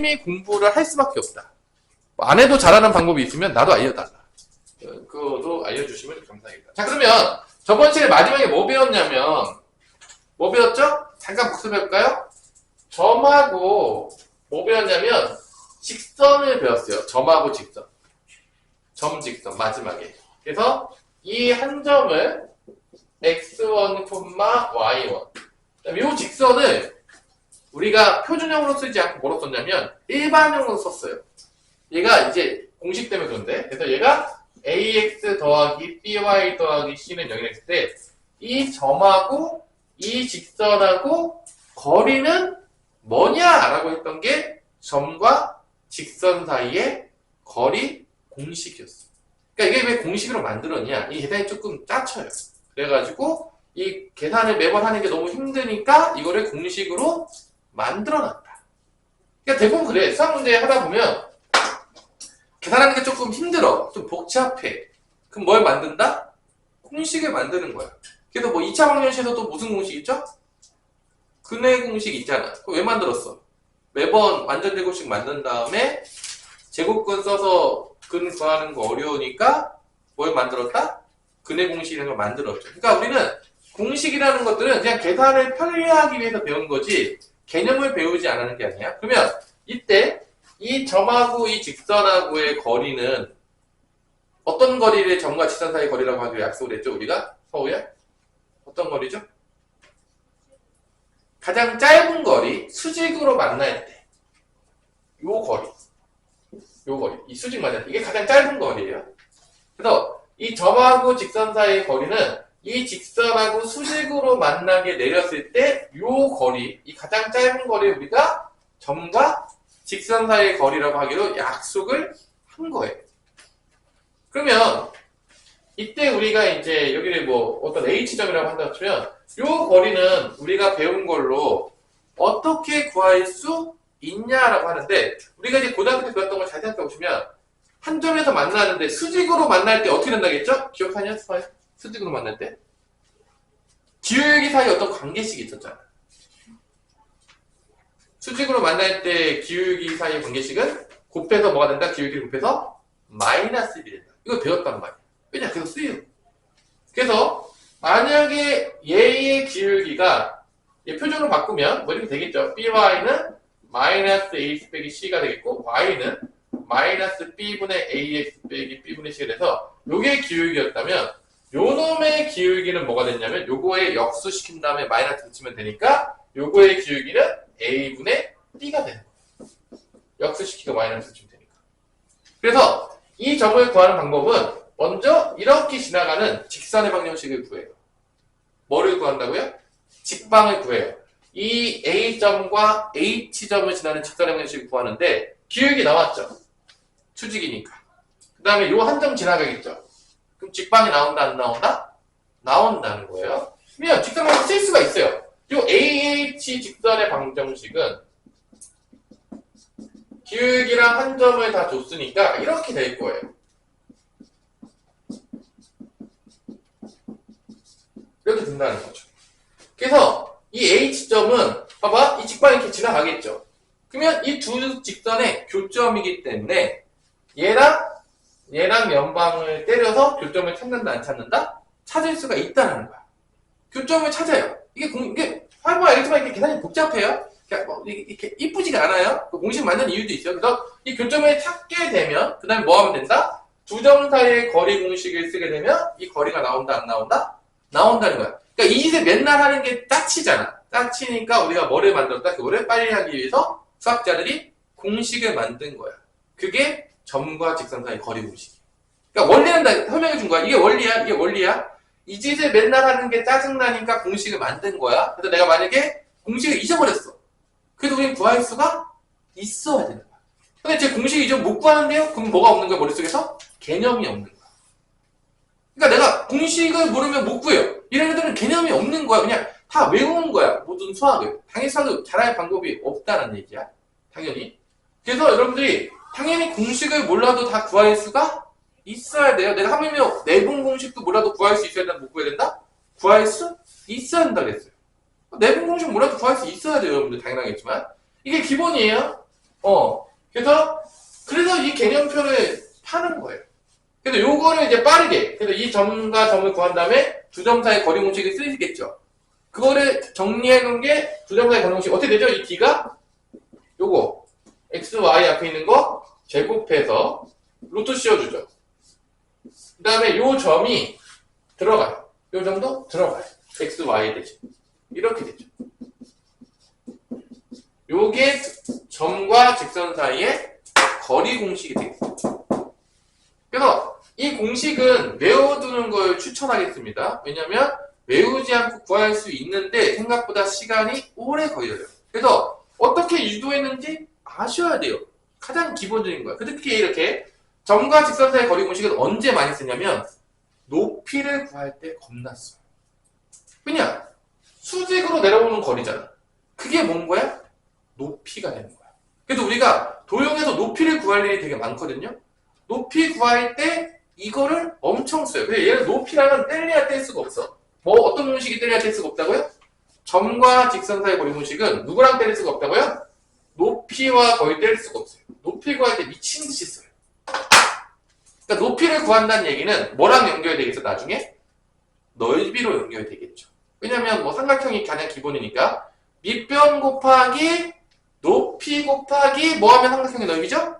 열심히 공부를 할 수밖에 없다. 안 해도 잘하는 방법이 있으면 나도 알려달라. 그거도 알려주시면 감사하겠다. 자, 그러면 저번 시간에 마지막에 뭐 배웠냐면, 뭐 배웠죠? 잠깐 복습해볼까요? 점하고 뭐 배웠냐면 직선을 배웠어요. 점하고 직선. 점 직선 마지막에. 그래서 이 한 점을 x1, y1. 이 직선을 우리가 표준형으로 쓰지 않고 뭐로 썼냐면 일반형으로 썼어요. 얘가 이제 공식 때문에 그런데. 그래서 얘가 ax 더하기 by 더하기 c는 0이 됐을 때 이 점하고 이 직선하고 거리는 뭐냐라고 했던 게 점과 직선 사이의 거리 공식이었어. 그러니까 이게 왜 공식으로 만들었냐? 이 계산이 조금 짜쳐요. 그래가지고 이 계산을 매번 하는 게 너무 힘드니까 이거를 공식으로 만들어놨다. 그러니까 대부분 그래. 수학 문제 하다 보면 계산하는 게 조금 힘들어. 좀 복잡해. 그럼 뭘 만든다? 공식을 만드는 거야. 그래서 뭐 2차 방정식에서도 무슨 공식 있죠? 근해 공식 있잖아. 그거 왜 만들었어? 매번 완전 제곱식 만든 다음에 제곱근 써서 근 구하는 거 어려우니까 뭘 만들었다? 근해 공식이라는 걸 만들었죠. 그러니까 우리는 공식이라는 것들은 그냥 계산을 편리하기 위해서 배운 거지 개념을 배우지 않는 게 아니야. 그러면 이때 이 점하고 이 직선하고의 거리는 어떤 거리를 점과 직선 사이 거리라고 하기로 약속을 했죠, 우리가? 서우야? 어떤 거리죠? 가장 짧은 거리, 수직으로 만날 때. 요 거리. 요 거리. 이 수직 만날 때. 이게 가장 짧은 거리예요. 그래서 이 점하고 직선 사이의 거리는 이 직선하고 수직으로 만나게 내렸을 때 요 거리, 이 가장 짧은 거리를 우리가 점과 직선 사이의 거리라고 하기로 약속을 한 거예요. 그러면 이때 우리가 이제 여기를 뭐 어떤 H점이라고 한다고 치면 요 거리는 우리가 배운 걸로 어떻게 구할 수 있냐라고 하는데 우리가 이제 고등학교 때 배웠던 걸 잘 생각해 보시면 한 점에서 만나는데 수직으로 만날 때 어떻게 된다겠죠? 기억하냐? 수직으로 만날 때? 기울기 사이에 어떤 관계식이 있었잖아. 수직으로 만날 때 기울기 사이의 관계식은 곱해서 뭐가 된다? 기울기를 곱해서 마이너스 1이 된다. 이거 배웠단 말이야. 왜냐? 계속 쓰여. 그래서 만약에 얘의 기울기가 얘 표준으로 바꾸면 뭐 이렇게 되겠죠. by는 마이너스 ax 빼기 c가 되겠고 y는 마이너스 b분의 ax 빼기 b분의 c가 돼서 요게 기울기였다면 요놈의 기울기는 뭐가 됐냐면 요거에 역수시킨 다음에 마이너스 붙이면 되니까 요거의 기울기는 a분의 b가 되는 거예요. 역수시키고 마이너스 붙이면 되니까. 그래서 이 점을 구하는 방법은 먼저 이렇게 지나가는 직선의 방정식을 구해요. 뭐를 구한다고요? 직방을 구해요. 이 A점과 H점을 지나는 직선의 방정식을 구하는데 기울기 나왔죠? 수직이니까. 그 다음에 요 한 점 지나가겠죠? 그럼 직방이 나온다 안 나온다? 나온다는 거예요. 그러면 직선 방정식 쓸 수가 있어요. 요 AH 직선의 방정식은 기울기랑 한 점을 다 줬으니까 이렇게 될 거예요. 이렇게 된다는 거죠. 그래서 이 H점은 봐봐 이 직방이 이렇게 지나가겠죠. 그러면 이 두 직선의 교점이기 때문에 얘랑 연방을 때려서 교점을 찾는다 안 찾는다? 찾을 수가 있다는 거야. 교점을 찾아요. 이게 화면 알겠지만 이게 계산이 복잡해요. 이렇게 이쁘지가 않아요. 그 공식 만든 이유도 있어요. 그래서 이 교점을 찾게 되면 그 다음에 뭐 하면 된다? 두 점 사이의 거리 공식을 쓰게 되면 이 거리가 나온다 안 나온다? 나온다는 거야. 그러니까 이 짓을 맨날 하는 게 짜치잖아. 짜치니까 우리가 뭐를 만들었다? 그거를 빨리 하기 위해서 수학자들이 공식을 만든 거야. 그게 점과 직선 사이 거리 공식이야. 그러니까 원리는 다 설명해 준 거야. 이게 원리야. 이 짓을 맨날 하는 게 짜증나니까 공식을 만든 거야. 그래서 내가 만약에 공식을 잊어버렸어. 그래도 우리는 구할 수가 있어야 되는 거야. 근데 제 공식이 좀 못 구하는데요? 그럼 뭐가 없는 거야, 머릿속에서? 개념이 없는 거야. 그러니까 내가 공식을 모르면 못 구해요. 이런 애들은 개념이 없는 거야. 그냥 다 외우는 거야. 모든 수학을. 당연히 수학을 잘할 방법이 없다는 얘기야. 당연히. 그래서 여러분들이 당연히 공식을 몰라도 다 구할 수가 있어야 돼요. 내가 하물며 내분 공식도 몰라도 구할 수 있어야 된다, 못 구해야 된다? 구할 수 있어야 된다 그랬어요. 내분 공식 몰라도 구할 수 있어야 돼요, 여러분들. 당연하겠지만. 이게 기본이에요. 그래서 이 개념표를 파는 거예요. 그래서 요거를 이제 빠르게, 그래서 이 점과 점을 구한 다음에 두 점 사이 거리 공식을 쓰시겠죠. 그거를 정리해 놓은 게 두 점 사이 거리 공식. 어떻게 되죠? 이 D가 요거 x, y 앞에 있는 거 제곱해서 루트 씌워주죠. 그 다음에 요 점이 들어가요. 요 점도 들어가요. x, y 대신. 이렇게 되죠. 요게 점과 직선 사이의 거리 공식이 되겠습니다. 그래서 이 공식은 외워두는 걸 추천하겠습니다. 왜냐면 외우지 않고 구할 수 있는데 생각보다 시간이 오래 걸려요. 그래서 어떻게 유도했는지 아셔야 돼요. 가장 기본적인 거야. 특히 이렇게 점과 직선 사이의 거리 공식은 언제 많이 쓰냐면 높이를 구할 때 겁나 써요. 왜냐? 수직으로 내려오는 거리잖아. 그게 뭔 거야? 높이가 되는 거야. 그래서 우리가 도형에서 높이를 구할 일이 되게 많거든요. 높이 구할 때 이거를 엄청 써요. 그래서 얘는 높이랑은 뗄래야 뗄 수가 없어. 뭐 어떤 공식이 뗄래야 뗄 수가 없다고요? 점과 직선 사이의 거리 공식은 누구랑 뗄 수가 없다고요? 높이와 거의 뗄 수가 없어요. 높이 구할 때 미친 듯이 써요. 그러니까 높이를 구한다는 얘기는 뭐랑 연결이 되겠어? 나중에 넓이로 연결이 되겠죠. 왜냐면 뭐 삼각형이 가장 기본이니까 밑변 곱하기 높이 곱하기 뭐 하면 삼각형의 넓이죠?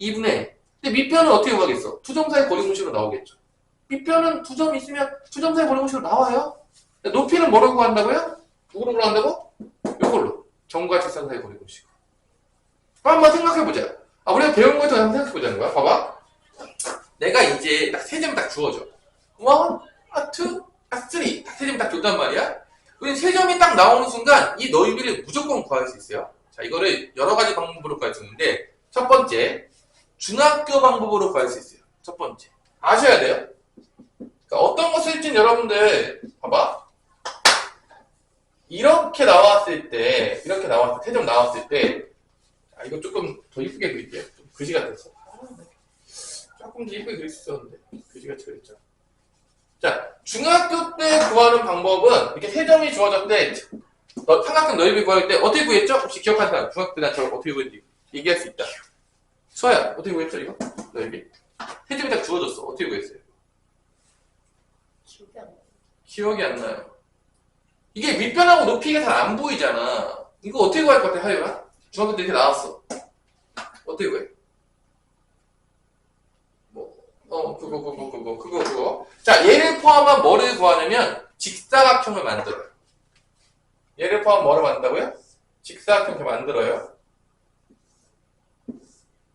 2분의 1. 근데 밑변은 어떻게 구하겠어? 두 점 사이 거리 공식으로 나오겠죠. 밑변은 두 점 있으면 두 점 사이 거리 공식으로 나와요. 높이는 뭐로 구한다고요? 누구로 구한다고? 요걸로. 점과 직선 사이 거리 공식. 한번 생각해보자. 우리가 배운 거에 더 한번 생각해보자는 거야. 봐봐. 내가 이제 딱 세 점 딱 주어져. 1, 2, 3. 딱 세 점 딱 줬단 말이야. 우리 세 점이 딱 나오는 순간 이 넓이를 무조건 구할 수 있어요. 자, 이거를 여러 가지 방법으로 구할 수 있는데 첫 번째, 중학교 방법으로 구할 수 있어요. 첫 번째. 아셔야 돼요. 그러니까 어떤 거 쓸지는 여러분들 봐봐. 이렇게 나왔을 때, 세 점 나왔을 때 이거 조금 더 이쁘게 그릴게요. 좀 글씨 같았어. 조금 더 이쁘게 그릴 수 있었는데 글씨같이 그렸죠. 자, 중학교 때 구하는 방법은 이렇게 세 점이 주어졌을 때 삼각형 넓이 구할 때 어떻게 구했죠? 혹시 기억하는 사람? 중학교 때 나 저걸 어떻게 구했는지 얘기할 수 있다. 수아야, 어떻게 구했죠 이거? 넓이? 세 점이 딱 주어졌어. 어떻게 구했어요? 기억이 안 나요. 이게 밑변하고 높이가 잘 안 보이잖아. 이거 어떻게 구할 것 같아, 하율아? 중학교 때 이렇게 나왔어. 어떻게 구해? 그거. 자, 얘를 포함한 뭐를 구하냐면 직사각형을 만들어요. 얘를 포함한 뭐를 만든다고요? 직사각형을 만들어요.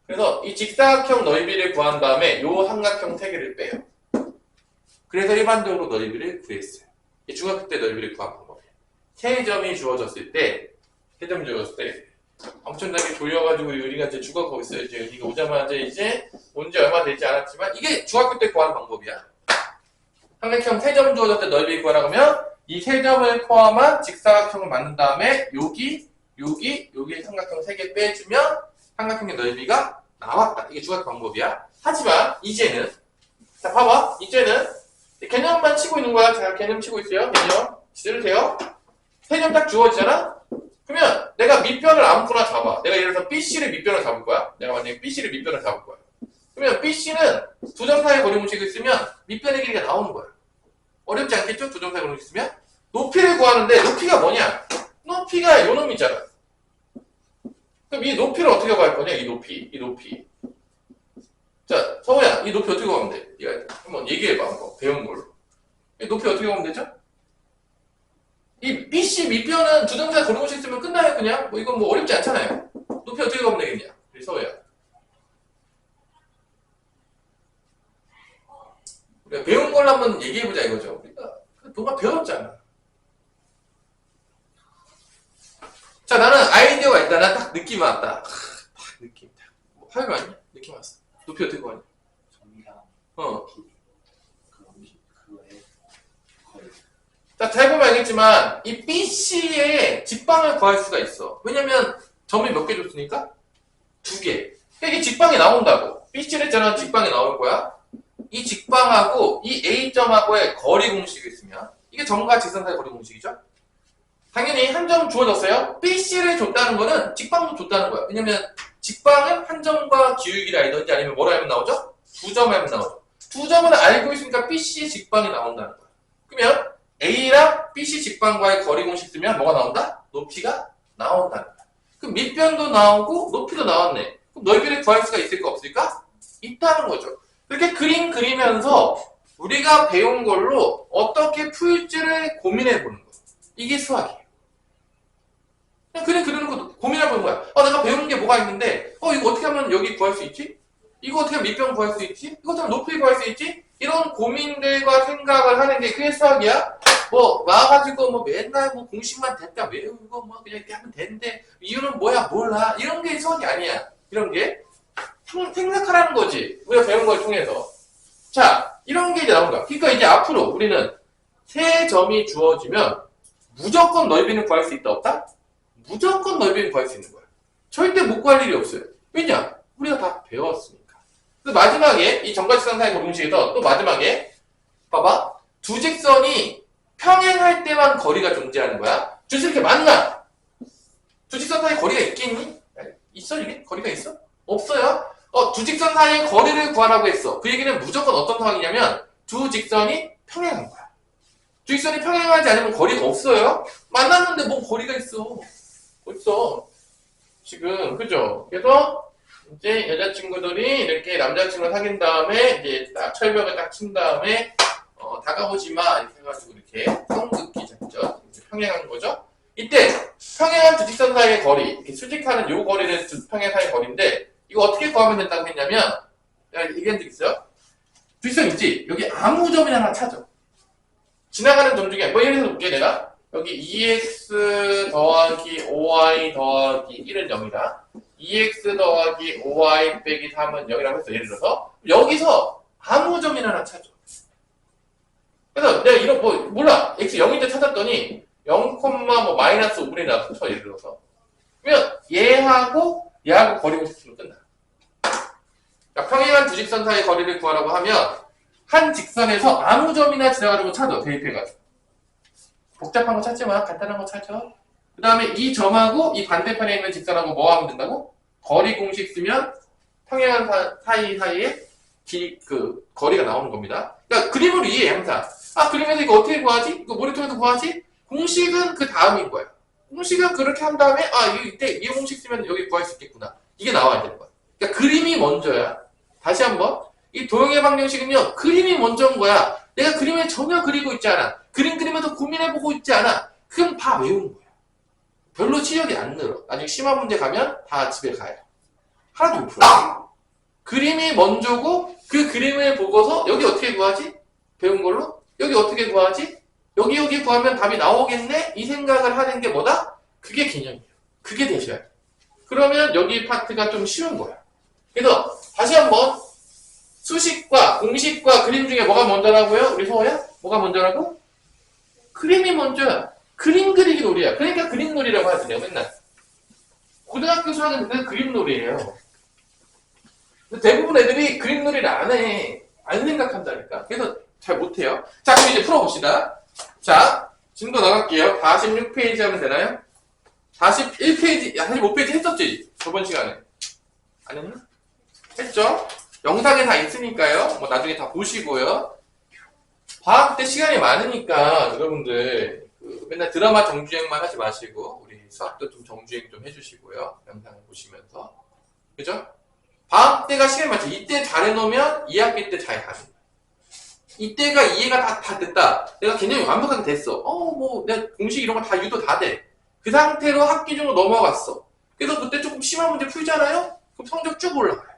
그래서 이 직사각형 넓이를 구한 다음에 요 삼각형 세 개를 빼요. 그래서 일반적으로 넓이를 구했어요. 이 중학교 때 넓이를 구한 방법이에요. 세 점이 주어졌을 때 엄청나게 졸려가지고 우리가 이제 죽어가고 있어요. 이제 우리가 오자마자 이제 온 지 얼마 되지 않았지만 이게 중학교 때 구하는 방법이야. 삼각형 세 점 주어졌을 때 넓이 구하라고 하면 이 세 점을 포함한 직사각형을 만든 다음에 여기 삼각형 세 개 빼주면 삼각형의 넓이가 나왔다. 이게 중학교 방법이야. 하지만 이제는 자 봐봐. 이제는 개념만 치고 있는 거야. 자, 개념 치고 있어요. 개념 들으세요. 세 점 딱 주어지잖아. 그러면 내가 밑변을 아무거나 잡아. 내가 예를 들어서 BC를 밑변을 잡을 거야. 내가 만약에 BC를 밑변을 잡을 거야. 그러면 BC는 두 점 사이 거리 공식을 쓰면 밑변의 길이가 나오는 거야. 어렵지 않겠죠? 두 점 사이 거리 공식 쓰면 높이를 구하는데 높이가 뭐냐? 높이가 요 놈이잖아. 그럼 이 높이를 어떻게 구할 거냐? 이 높이. 자, 성우야, 이 높이 어떻게 구하면 돼? 네가 한번 얘기해봐. 한번 배운 걸로. 이 높이 어떻게 구하면 되죠? 이 BC 밑변은 두 점 사이 거리 공식 쓰면 끝나요, 그냥? 뭐 이건 뭐 어렵지 않잖아요. 높이 어떻게 구하면 되겠냐? 우리 성우야. 우리가 배운 걸로 한번 얘기해보자 이거죠. 우리가 뭔가 배웠잖아. 자, 나는 아이디어가 있다. 나 딱 느낌 왔다. 느낌. 뭐, 하율 아니야? 느낌 왔어. 높이 어떻게 구하냐? 자, 잘 보면 알겠지만 이 BC의 직방을 구할 수가 있어. 왜냐면 점이 몇 개 줬으니까? 2개. 그러니까 이게 직방이 나온다고. BC를 했잖아. 직방이 나올 거야. 이 직방하고 이 A점하고의 거리 공식이 있으면 이게 점과 직선 사이 거리 공식이죠? 당연히 한 점 주어졌어요. BC를 줬다는 거는 직방도 줬다는 거야. 왜냐면 직방은 한 점과 기울기라든지 아니면 뭐라 하면 나오죠? 두 점 하면 나오죠. 두 점을 알고 있으니까 BC 직방이 나온다는 거야. 그러면 A랑 BC 직방과의 거리 공식 쓰면 뭐가 나온다? 높이가 나온다는 거야. 그럼 밑변도 나오고 높이도 나왔네. 그럼 넓이를 구할 수가 있을까 없을까? 있다는 거죠. 이렇게 그림 그리면서 우리가 배운 걸로 어떻게 풀지를 고민해 보는 거예요. 이게 수학이에요. 그냥 그림 그리는 것도 고민해 보는 거야. 내가 배운 게 뭐가 있는데, 이거 어떻게 하면 여기 구할 수 있지? 이거 어떻게 하면 밑변 구할 수 있지? 이거 어떻게 하면 높이 구할 수 있지? 이런 고민들과 생각을 하는 게 그게 수학이야. 와가지고 맨날 공식만 됐다 외우고 그냥 이렇게 하면 되는데 이유는 뭐야 몰라. 이런 게 수학이 아니야. 이런 게 생각하라는 거지. 우리가 배운 걸 통해서. 자, 이런 게 이제 나온 거야. 그러니까 이제 앞으로 우리는 세 점이 주어지면 무조건 넓이는 구할 수 있다 없다? 무조건 넓이는 구할 수 있는 거야. 절대 못 구할 일이 없어요. 왜냐? 우리가 다 배웠으니까. 그래서 마지막에 이 정과직선사의 공식에서 또 마지막에 봐봐. 두 직선이 평행할 때만 거리가 존재하는 거야. 둘이 이렇게 만나. 두 직선 사이에 거리가 있겠니? 있어 이게? 거리가 있어? 없어요. 두 직선 사이의 거리를 구하라고 했어. 그 얘기는 무조건 어떤 상황이냐면 두 직선이 평행한 거야. 두 직선이 평행하지 않으면 거리가 없어요. 만났는데 뭐 거리가 있어. 없어. 지금 그죠? 그래서 이제 여자친구들이 이렇게 남자친구를 사귄 다음에 이제 딱 철벽을 딱 친 다음에 다가오지 마 이렇게 해가지고 이렇게 성긋기 작전 평행한 거죠. 이때 평행한 두 직선 사이의 거리 이렇게 수직하는 요 거리는 두 평행 사이의 거리인데 이거 어떻게 구하면 된다고 했냐면 얘기한 적 있어요? 두 직선 있지? 여기 아무 점이나 하나 찾아. 지나가는 점 중에 예를 들어서 볼게 내가 여기 2x 더하기 5y 더하기 1은 0이다. 2x 더하기 5y 빼기 3은 0이라고 했어. 예를 들어서 여기서 아무 점이나 하나 찾아. 그래서 내가 이런 몰라. x 0인데 찾았더니 0, 마이너스 5분이 나왔어. 예를 들어서. 그러면 얘하고 거리 공식으로 끝나. 그러니까 평행한 두 직선 사이의 거리를 구하라고 하면 한 직선에서 아무 점이나 지나가는 거 찾아. 대입해가지고. 복잡한 거 찾지 마. 간단한 거 찾아. 그 다음에 이 점하고 이 반대편에 있는 직선하고 뭐 하면 된다고? 거리 공식 쓰면 평행한 사이에 거리가 나오는 겁니다. 그러니까 그림으로 이해해 항상. 그림에서 이거 어떻게 구하지? 이거 머리통에서 구하지? 공식은 그 다음인 거야. 공식은 그렇게 한 다음에 이때 이 공식 쓰면 여기 구할 수 있겠구나. 이게 나와야 되는 거야. 그러니까 그림이 먼저야. 다시 한번 이 도형의 방정식은요. 그림이 먼저인 거야. 내가 그림을 전혀 그리고 있지 않아. 그림 그리면서 고민해보고 있지 않아. 그럼 다 외운 거야. 별로 치력이 안 늘어. 나중에 심한 문제 가면 다 집에 가요. 하나도 못 풀어. 그림이 먼저고 그 그림을 보고서 여기 어떻게 구하지? 배운 걸로? 여기 어떻게 구하지? 여기 구하면 답이 나오겠네? 이 생각을 하는 게 뭐다? 그게 개념이에요. 그게 되셔야 돼. 그러면 여기 파트가 좀 쉬운 거야. 그래서 다시 한번 수식과 공식과 그림 중에 뭐가 먼저라고요? 우리 서호야? 뭐가 먼저라고? 그림이 먼저야. 그림 그리기 놀이야. 그러니까 그림 놀이라고 하지 내가 맨날. 고등학교 수학은 그냥 그림 놀이에요. 근데 대부분 애들이 그림 놀이를 안 해. 안 생각한다니까. 그래서 잘 못해요. 자, 그럼 이제 풀어봅시다. 자, 지금도 나갈게요. 46페이지 하면 되나요? 41페이지, 45페이지 했었지? 저번 시간에. 안 했나? 했죠? 영상에 다 있으니까요. 나중에 다 보시고요. 방학 때 시간이 많으니까 여러분들 맨날 드라마 정주행만 하지 마시고 우리 수학도 좀 정주행 좀 해주시고요. 영상을 보시면서. 그죠? 방학 때가 시간이 많죠. 이때 잘 해놓으면 2학기 때 잘 가는 거예요. 이때가 이해가 다 됐다. 내가 개념이 완벽하게 됐어. 내가 공식 이런 거 다 유도 다 돼. 그 상태로 학기 중으로 넘어갔어. 그래서 그때 조금 심한 문제 풀잖아요? 그럼 성적 쭉 올라가요.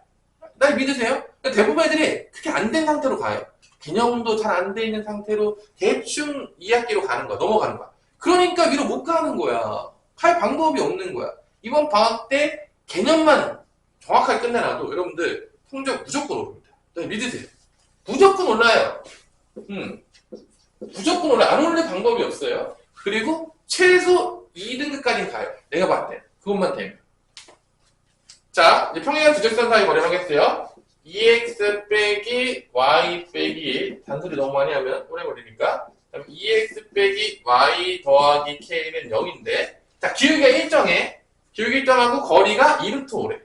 날 믿으세요? 대부분 애들이 그렇게 안 된 상태로 가요. 개념도 잘 안 돼 있는 상태로 대충 2학기로 가는 거야. 넘어가는 거야. 그러니까 위로 못 가는 거야. 할 방법이 없는 거야. 이번 방학 때 개념만 정확하게 끝내놔도 여러분들 성적 무조건 오릅니다. 믿으세요. 무조건 올라요. 무조건 올라요. 안 올릴 방법이 없어요. 그리고 최소 2등급까지는 가요. 내가 봤을 때. 그것만 되면. 자, 이제 평행한 두 직선 사이 거리라고 했어요. 2x 빼기 y 빼기 1. 단소리 너무 많이 하면 오래 걸리니까. 그럼 2x 빼기 y 더하기 k는 0인데, 자, 기울기가 일정해. 기울기 일정하고 거리가 2루트 5래.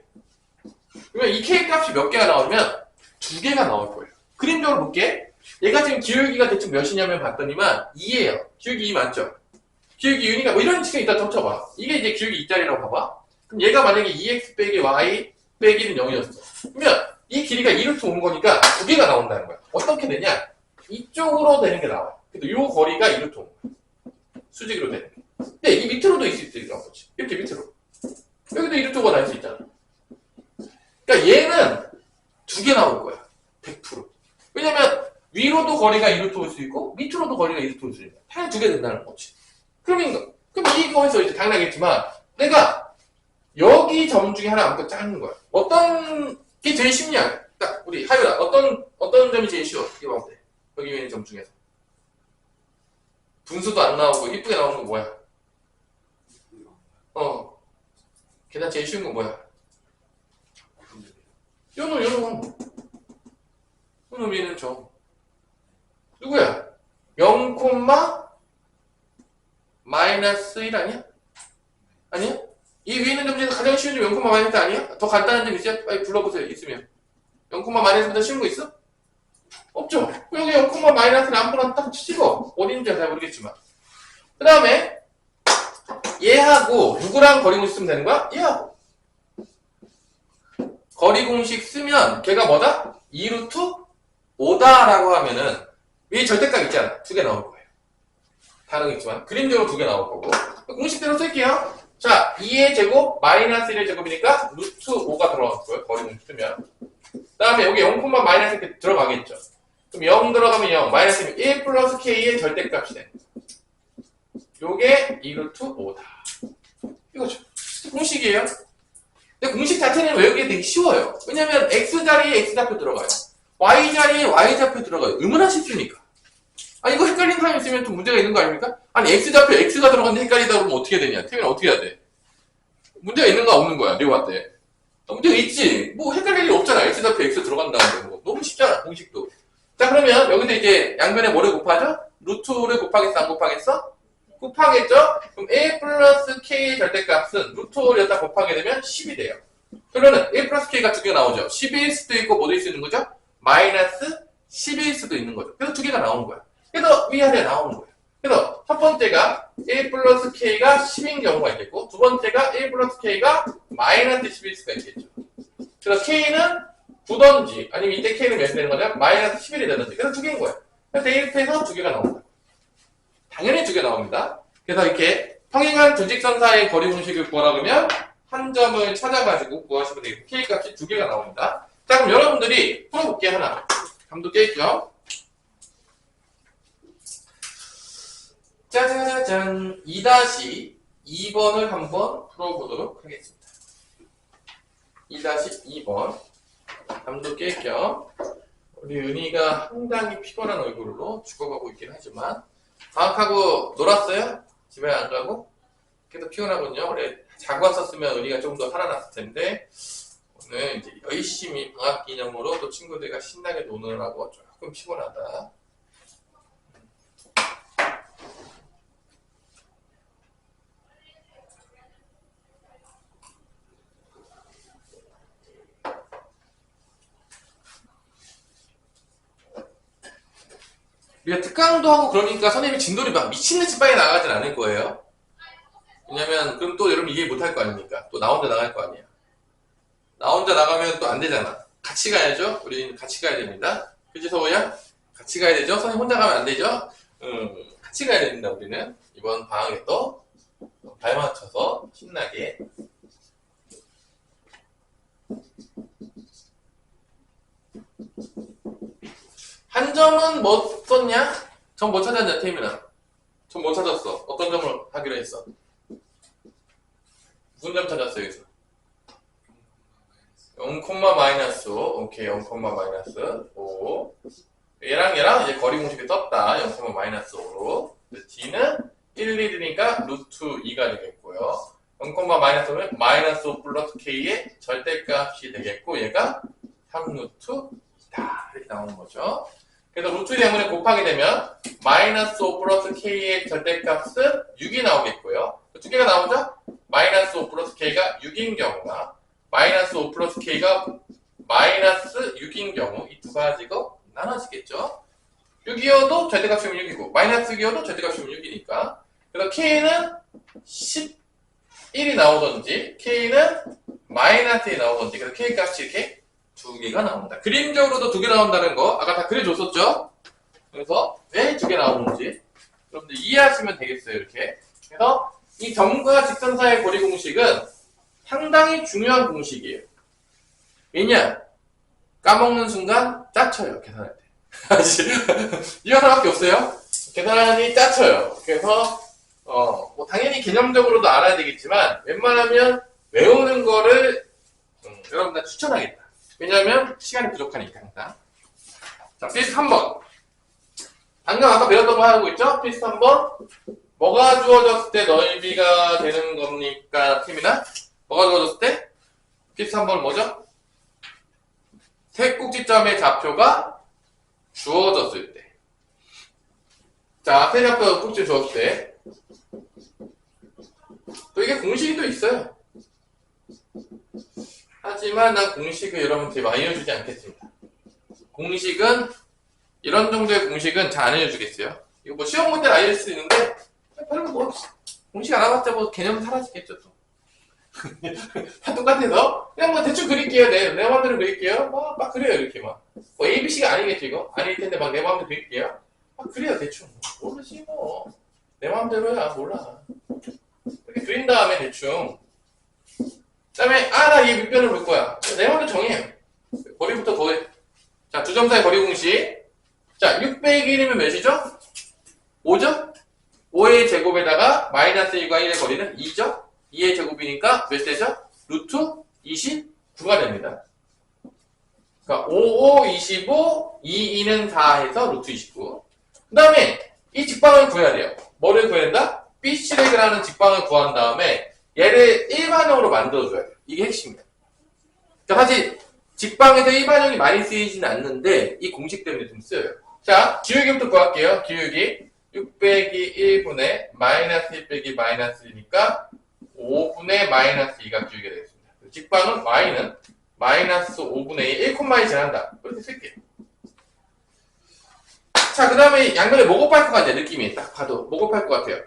그러면 이 k 값이 몇 개가 나오면 2개가 나올 거예요. 그림적으로 볼게. 얘가 지금 기울기가 대충 몇이냐면 봤더니만 2예요. 기울기 2 맞죠? 기울기 6이니까 뭐 이런 식으로 이따 덮쳐봐. 이게 이제 기울기 2짜리라고 봐봐. 그럼 얘가 만약에 2x 빼기 y 빼기는 0이었어. 그러면 이 길이가 2루트 온 거니까 2개가 나온다는 거야. 어떻게 되냐? 이쪽으로 되는 게 나와요. 그래도 요 거리가 2루트 온 거야. 수직으로 되는 게. 근데 이 밑으로도 있을 수 있다는 거지. 이렇게 밑으로. 여기도 2루트가 날 수 있잖아. 그러니까 얘는 2개 나올 거야. 100%. 왜냐면 위로도 거리가 2루트 올 수 있고 밑으로도 거리가 2루트 올 수 있는 거야. 당연히 2개 된다는 거지. 그럼 이거에서 이제 당연하겠지만 내가 여기 점 중에 하나 아무것도 짜는 거야. 어떤 게 제일 쉽냐? 딱 우리 하율아 어떤 점이 제일 쉬워? 이거 봐도 돼. 여기 있는 점 중에서 분수도 안 나오고 이쁘게 나오는 거 뭐야? 계단 제일 쉬운 거 뭐야? 요놈 요놈이는 점 누구야? 0, 마이너스 1 아니야? 아니야? 이 위에 있는 점 중에서 가장 쉬운 점 0, 마이너스 아니야? 더 간단한 점 있어요? 빨리 불러보세요. 있으면. 0, 마이너스보다 쉬운 거 있어? 없죠? 여기 0, 마이너스를 아무거나 딱 치고 어딘지 잘 모르겠지만 그 다음에 얘하고 누구랑 거리 공식 쓰면 되는 거야? 얘하고 거리 공식 쓰면 걔가 뭐다? 2루트 5다라고 하면은 위에 절대값 있잖아. 2개 나올 거예요. 다르겠지만 그림적으로 2개 나올 거고 공식대로 쓸게요. 자, 2의 제곱 마이너스 1의 제곱이니까 루트 5가 들어갈 거예요. 거리 공식 쓰면. 그 다음에 여기 0, 마이너스 이렇게 들어가겠죠. 그럼 0 들어가면 0, 마이너스 1 플러스 k의 절대값이 돼. 요게 2루트 5다. 이거죠. 공식이에요. 근데 공식 자체는 외우기 되게 쉬워요. 왜냐면 x자리에 x좌표 들어가요. y자리에 y좌표 들어가요. 얼마나 쉽습니까? 아, 이거 헷갈리는 사람이 있으면 좀 문제가 있는 거 아닙니까? 아니, x좌표 x가 들어갔는데 헷갈리다 그러면 어떻게 되냐? 태민아 어떻게 해야 돼? 문제가 있는 거야, 없는 거야? 내가 봤을 때. 문제가 있지. 뭐 헷갈릴 일 없잖아. x좌표 x 들어간다는데. 뭐. 너무 쉽잖아, 공식도. 자, 그러면 여기서 이제 양변에 뭐를 곱하죠? 루트를 곱하겠어, 안 곱하겠어? 곱하겠죠? 그럼 a 플러스 k의 절대값은 루트 5를 여기다 곱하게 되면 10이 돼요. 그러면 a 플러스 k가 2개가 나오죠. 10일 수도 있고 뭐 될 수 있는 거죠? 마이너스 10일 수도 있는 거죠. 그래서 2개가 나오는 거야. 그래서 위아래 나오는 거예요. 그래서 첫 번째가 a 플러스 k가 10인 경우가 있겠고 두 번째가 a 플러스 k가 마이너스 10일 수가 있겠죠. 그래서 k는 9던지 아니면 이때 k는 몇이 되는 거냐? 마이너스 11이 되든지. 그래서 2개인 거예요. 그래서 이렇게 해서 2개가 나옵니다. 당연히 2개 나옵니다. 그래서 이렇게 평행한 두 직선 사이의 거리 공식을 구하라 그러면 한 점을 찾아가지고 구하시면 되겠고 k 값이 2개가 나옵니다. 자, 그럼 여러분들이 풀어볼게요. 하나. 감도 깰게요. 짜자잔. 2-2번을 한번 풀어보도록 하겠습니다. 2-2번. 감도 깰 겸 우리 은희가 상당히 피곤한 얼굴로 죽어가고 있긴 하지만 방학하고 놀았어요? 집에 안 가고? 계속 피곤하군요. 원래 자고 왔었으면 은희가 좀 더 살아났을 텐데 오늘 이제 열심히 방학 기념으로 또 친구들과 신나게 노느라고 조금 피곤하다. 우리가 특강도 하고 그러니까 선생님이 진도를 막 미친듯이 빨리 나가진 않을 거예요. 왜냐면 그럼 또 여러분 이해 못할 거 아닙니까? 또 나 혼자 나갈 거 아니야. 나 혼자 나가면 또 안 되잖아. 같이 가야죠. 우리는 같이 가야 됩니다. 그치 서우야? 같이 가야 되죠? 선생님 혼자 가면 안 되죠? 같이 가야 됩니다. 우리는 이번 방학에 또 발 맞춰서 신나게 한 점은 뭐 썼냐? 점 뭐 찾았냐, 태민아? 점 뭐 찾았어? 어떤 점을 하기로 했어? 무슨 점 찾았어, 여기서? 0, 마이너스 5. 오케이, 0, 마이너스 5. 얘랑 이제 거리 공식이 떴다. 0, 마이너스 5로. d는 1, 1이니까 루트 2가 되겠고요. 0, 마이너스 5는 마이너스 5 플러스 k의 절대값이 되겠고, 얘가 3루트 2다. 이렇게 나오는 거죠. 그래서 루트 때문에 곱하게 되면 마이너스 5 플러스 k의 절대값은 6이 나오겠고요. 두 개가 나오죠? 마이너스 5 플러스 k가 6인 경우나 마이너스 5 플러스 k가 마이너스 6인 경우 이 두 가지가 나눠지겠죠? 6이어도 절대값이면 6이고 마이너스 6이어도 절대값이면 6이니까 그래서 k는 11이 나오던지 k는 마이너스 1이 나오던지 그래서 k 값이 이렇게 두 개가 나옵니다. 그림적으로도 두 개 나온다는 거 아까 다 그려줬었죠? 그래서 왜 두 개 나오는지 여러분들 이해하시면 되겠어요. 이렇게 그래서 이 점과 직선 사이의 거리 공식은 상당히 중요한 공식이에요. 왜냐? 까먹는 순간 짜쳐요. 계산할 때. 이 하나밖에 없어요. 계산이 짜쳐요. 그래서 뭐 당연히 개념적으로도 알아야 되겠지만 웬만하면 외우는 거를 여러분들 추천하겠다. 왜냐하면 시간이 부족하니까 항상. 자, 필수 3번. 방금 아까 배웠던 거 하고 있죠? 필수 3번. 뭐가 주어졌을 때 넓이가 되는 겁니까? 팀이나? 뭐가 주어졌을 때? 필수 3번은 뭐죠? 세 꼭지점의 좌표가 주어졌을 때. 자, 세 좌표 꼭지 주었을 때. 또 이게 공식이 또 있어요. 하지만 난 공식을 여러분한테 많이 알려주지 않겠습니다. 공식은 이런 정도의 공식은 잘 안 알려주겠어요. 이거 뭐 시험 문제는 알려줄 수 있는데 별로 뭐 공식 알아봤자 뭐 개념 사라지겠죠 또. 다 똑같아서 그냥 뭐 대충 그릴게요. 내 마음대로 그릴게요. 막 그래요 이렇게 막. 뭐 ABC가 아니겠죠 이거? 아닐 텐데 막 내 마음대로 그릴게요. 막 그래요 대충. 모르지 뭐. 내 마음대로야 몰라. 이렇게 그린 다음에 대충. 그다음에 나 이 밑변을 볼 거야. 내 마음대로 정해요. 거리부터 더해. 자, 두 점 사이 거리 공식. 자, 601이면 몇이죠? 5죠? 5의 제곱에다가 마이너스 1과 1의 거리는 2죠? 2의 제곱이니까 몇 대죠? 루트 29가 됩니다. 그러니까 5, 5, 25, 2, 2는 4 해서 루트 29. 그 다음에 이 직방을 구해야 돼요. 뭐를 구해야 된다? BC라는 직방을 구한 다음에 얘를 일반형으로 만들어줘야 돼요. 이게 핵심이에요. 그러니까 사실 직방에서 일반형이 많이 쓰이지는 않는데 이 공식 때문에 좀 쓰여요. 자, 기울기부터 구할게요. 기울기 6 빼기 1분의 마이너스 1 빼기 마이너스 1이니까 5분의 마이너스 2가 기울기가 되겠습니다. 직방은 y는 마이너스 5분의 1, 1,2 지난다. 그렇게 쓸게요. 자, 그 다음에 양면에 뭐 곱할 것 같아요. 느낌이 딱 봐도 뭐 곱할 것 같아요.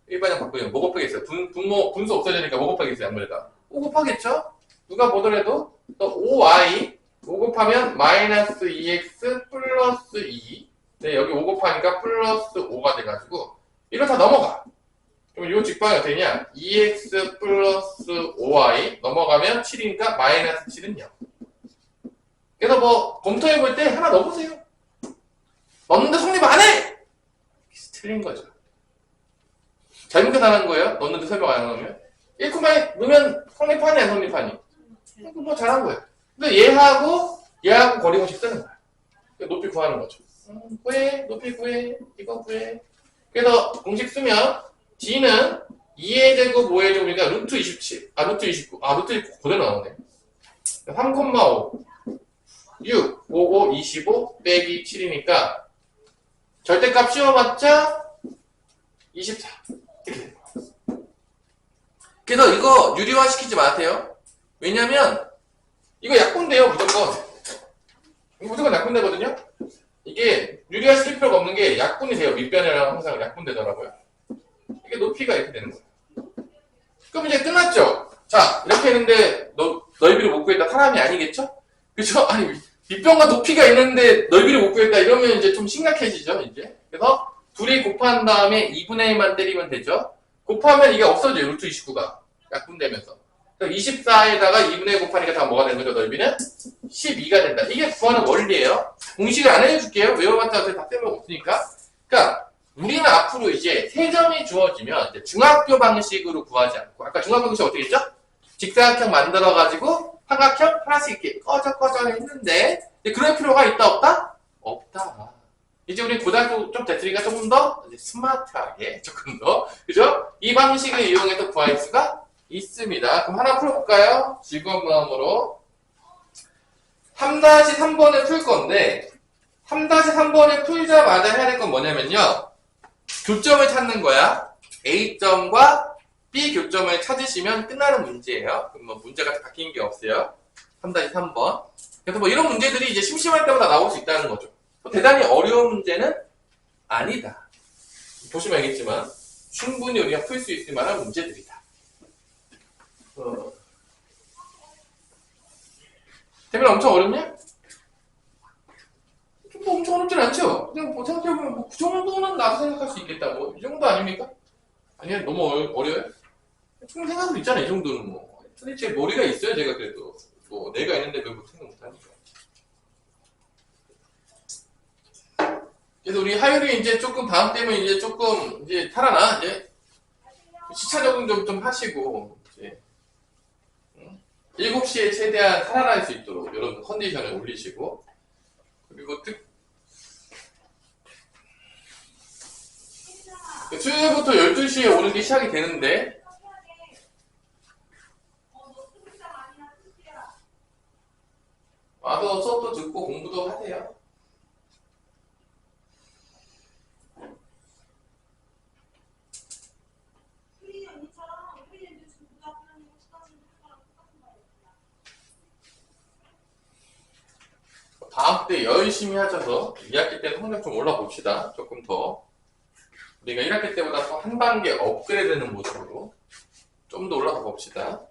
일반형 바꾸면 뭐 곱하겠어요. 분수 없어지니까 뭐 곱하겠어요. 양면에다 5 곱하겠죠? 누가 보더라도 또 5y 5 곱하면 마이너스 2x 플러스 2. 네, 여기 5 곱하니까 플러스 5가 돼가지고 이거 다 넘어가. 그럼 이 직방이 어떻게 되냐? 2x 플러스 5y 넘어가면 7이니까 마이너스 7은 0. 그래서 뭐 검토해볼 때 하나 넣어보세요. 넣는데 성립 안 해! 틀린 거죠. 잘못 계산한 거예요. 넣는데 설명 안 하면 1,2 넣으면 성립하니 안 성립하니? 뭐 잘한 거예요. 근데 얘하고 거리 공식 쓰는 거야. 높이 구하는 거죠. 구해, 높이 구해, 이거 구해. 그래서 공식 쓰면 D는 2의 제곱 5의 제곱이니까 루트 27, 루트 29, 루트 29 그대로 나오네. 3,5, 6, 5, 5, 25 빼기 7이니까 절대값 씌워봤자 24. 이렇게 됩니다. 그래서 이거 유리화 시키지 마세요. 왜냐면 이거 약분돼요 무조건. 이거 무조건 약분되거든요. 이게 유리화 시킬 필요가 없는 게 약분이 돼요. 밑변이랑 항상 약분되더라고요. 이게 높이가 이렇게 되는 거예요. 그럼 이제 끝났죠? 자, 이렇게 했는데 넓이를 못 구했다. 사람이 아니겠죠? 그죠? 아니, 밑변과 높이가 있는데 넓이를 못 구했다. 이러면 이제 좀 심각해지죠, 이제. 그래서 둘이 곱한 다음에 2분의 1만 때리면 되죠? 곱하면 이게 없어져요, 루트 29가. 약분되면서. 24에다가 2분의 1 곱하니까 다 뭐가 되는 거죠, 넓이는? 12가 된다. 이게 구하는 원리예요. 공식을 안 해줄게요. 외워봤자 어차피 다 쓸모가 없으니까. 그러니까 우리는 앞으로 이제 세 점이 주어지면 이제 중학교 방식으로 구하지 않고 아까 중학교 방식 어떻게 했죠? 직사각형 만들어가지고 삼각형 하나씩 이렇게 꺼져 했는데 그럴 필요가 있다 없다? 없다. 이제 우리 고등학교 좀 됐으니까 조금 더 스마트하게 조금 더 그죠? 이 방식을 이용해서 구할 수가 있습니다. 그럼 하나 풀어볼까요? 즐거운 마음으로 3-3번을 풀 건데 3-3번을 풀자마자 해야 될 건 뭐냐면요. 교점을 찾는 거야. A점과 B 교점을 찾으시면 끝나는 문제예요. 그럼 뭐 문제가 바뀐 게 없어요. 3-3번. 그래서 뭐 이런 문제들이 이제 심심할 때마다 나올 수 있다는 거죠. 대단히 어려운 문제는 아니다. 보시면 알겠지만 충분히 우리가 풀 수 있을 만한 문제들이다. 태민아 엄청 어렵냐? 뭐 엄청 어렵진 않죠? 그냥 뭐 생각해보면 뭐 그 정도는 나도 생각할 수 있겠다. 뭐 이 정도 아닙니까? 아니야 너무 어려워요? 충분히 생각할 수 있잖아. 이 정도는 뭐. 제 머리가 있어요. 제가 그래도 뭐 내가 있는데 왜 생각 못하니까. 그래서 우리 하율이 이제 조금 다음 때면 이제 조금 이제 살아나 이제 시차 적응 좀 하시고 이제 7시에 최대한 살아날 수 있도록 이런 컨디션을 올리시고 그리고 수요일부터 12시에 오는 게 시작이 되는데 와서 수업도 듣고 공부도 하세요. 다음 때 열심히 하셔서 2학기 때는 성적 좀 올라봅시다. 조금 더 우리가 1학기 때보다 더 한 단계 업그레이드되는 모습으로 좀 더 올라가 봅시다.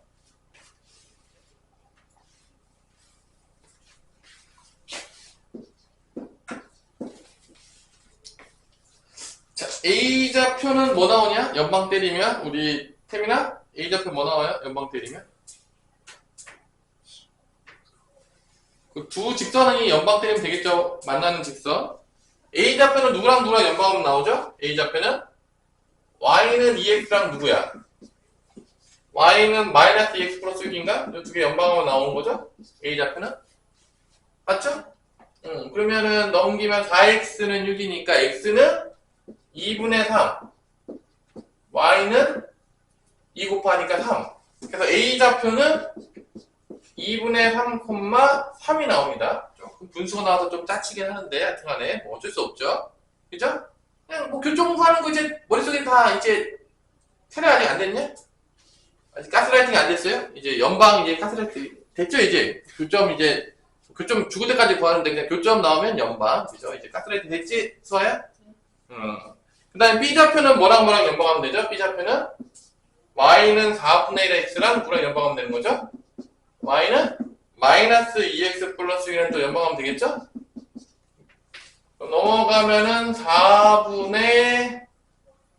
자, A좌표는 뭐 나오냐? 연방 때리면 우리 태민아? A좌표 뭐 나와요? 연방 때리면? 그 두 직선이 연방 때리면 되겠죠? 만나는 직선. A좌표는 누구랑 누구랑 연방하면 나오죠? A좌표는 Y는 2X랑 누구야? Y는 마이너스 2X 플러스 6인가? 이 두 개 연방하면 나오는 거죠? A좌표는? 맞죠? 그러면은 넘기면 4X는 6이니까 X는 2분의 3 Y는 2 곱하니까 3 그래서 A좌표는 2분의 3, 3이 나옵니다. 조금 분수가 나와서 좀 짜치긴 하는데 하여튼간에 뭐 어쩔 수 없죠. 그죠? 그냥 뭐 교정 공부하는 거 이제 머릿속에 다 이제 체력 아직 안 됐냐? 아직 가스라이팅이 안 됐어요? 이제 연방 이제 가스라이팅 됐죠 이제 교점 죽을 때까지 구하는데 그냥 교점 나오면 연방 그죠? 이제 가스라이팅 됐지 수아야? 그 다음에 B좌표는 뭐랑 연방하면 되죠? B좌표는 Y는 4분의 1 X랑 누구랑 연방하면 되는 거죠? Y는 마이너스 2X 플러스 1은 또 연방하면 되겠죠? 넘어가면은 4분의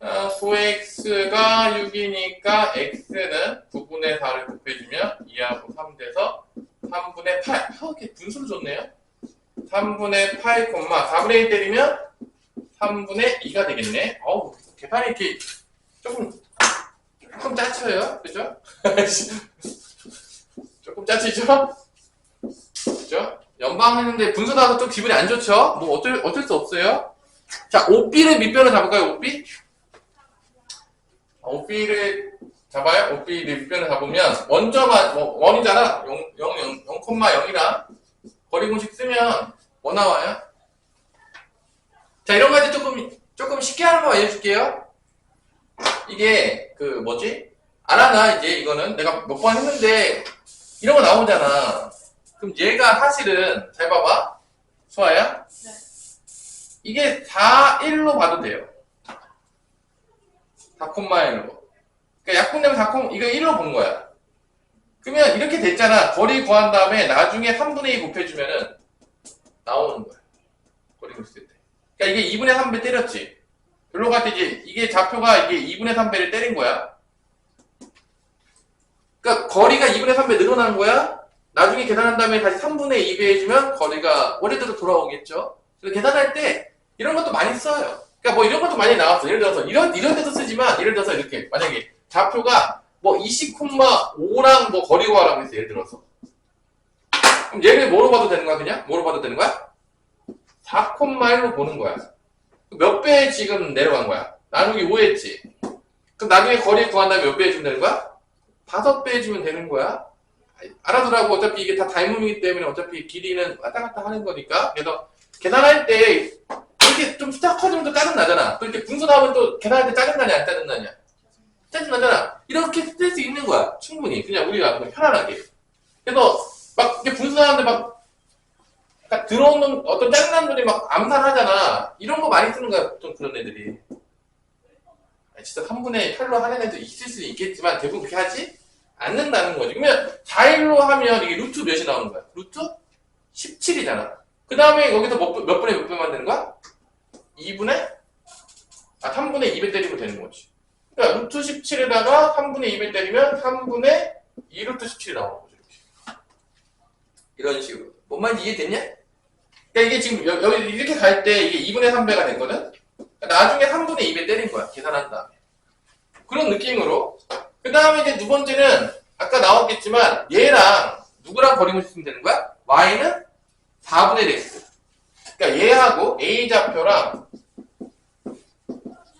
9X가 6이니까 X는 9분의 4를 곱해주면 2하고 3 돼서 3분의 8 이렇게 분수로 줬네요. 3분의 8, 4분의 1 때리면 3분의 2가 되겠네. 어우, 계산이 이렇게 조금 짜쳐요. 그죠? 조금 짜치죠? 그죠? 연방했는데 분수 나와서 좀 기분이 안 좋죠? 뭐 어쩔 수 없어요. 자, OB를 밑변을 잡을까요? OB? OB를 잡아요? OB를 밑변을 잡으면 원점만 원이잖아. 0,0이랑 거리 공식 쓰면 뭐 나와요? 자, 이런 가지 조금 쉽게 하는 거 알려줄게요. 이게 알아나 이제 이거는 내가 몇 번 했는데 이런 거 나오잖아. 그럼 얘가 사실은 잘 봐봐. 수아야? 네. 이게 4, 1로 봐도 돼요. 4,1로. 그러니까 약분되면 이거 1로 본 거야. 그러면 이렇게 됐잖아. 거리 구한 다음에 나중에 3분의 2 곱해주면은 나오는 거야. 거리 곱했을 때. 그러니까 이게 2분의 3배 때렸지. 별로 갈 때 이게 좌표가 이게 2분의 3배를 때린 거야. 그러니까 거리가 2분의 3배 늘어나는 거야. 나중에 계산한 다음에 다시 3분의 2배 해주면 거리가 원래대로 돌아오겠죠. 그래서 계산할 때 이런 것도 많이 써요. 그러니까 뭐 이런 것도 많이 나왔어. 예를 들어서 이런 데서 쓰지만 예를 들어서 이렇게 만약에 좌표가 뭐 20,5랑 뭐 거리 구하라고 했어. 예를 들어서. 그럼 얘를 뭐로 봐도 되는 거야? 그냥? 뭐로 봐도 되는 거야? 4,1로 보는 거야. 몇 배 지금 내려간 거야? 나누기 5 했지. 그럼 나중에 거리 구한 다음에 몇 배 해주면 되는 거야? 5배 해주면 되는 거야. 알아두라고. 어차피 이게 다 닮음이기 때문에 어차피 길이는 왔다 갔다 하는 거니까. 그래서 계산할 때 이렇게 좀 숫자 커지면 또 짜증나잖아. 또 이렇게 분수나면 또 계산할 때 짜증나냐 안 짜증나냐? 짜증나잖아. 이렇게 쓸 수 있는 거야. 충분히. 그냥 우리가 그냥 편안하게. 그래서 막 이렇게 분수나는데 막 들어오는 어떤 짜증나는 분이 막 암산하잖아. 이런 거 많이 쓰는 거야. 보통 그런 애들이. 진짜 3분의 8로 하는 애도 있을 수 있겠지만 대부분 그렇게 하지 않는다는 거지. 그러면 4일로 하면 이게 루트 몇이 나오는 거야? 루트 17이잖아. 그 다음에 여기서 몇 분의 몇 분 만드는 거야? 3분의 2배 때리면 되는 거지. 그러니까 루트 17에다가 3분의 2배 때리면 3분의 2루트 17이 나오는 거지. 이런 식으로. 뭔 말인지 이해됐냐? 그러니까 이게 지금 여기 이렇게 갈 때 이게 2분의 3배가 됐거든? 그러니까 나중에 3분의 2배 때린 거야. 계산한 다음에. 그런 느낌으로. 그 다음에 이제 두 번째는 아까 나왔겠지만 얘랑 누구랑 거리고 싶으면 되는 거야? y는 4분의 x. 그러니까 얘하고 a좌표랑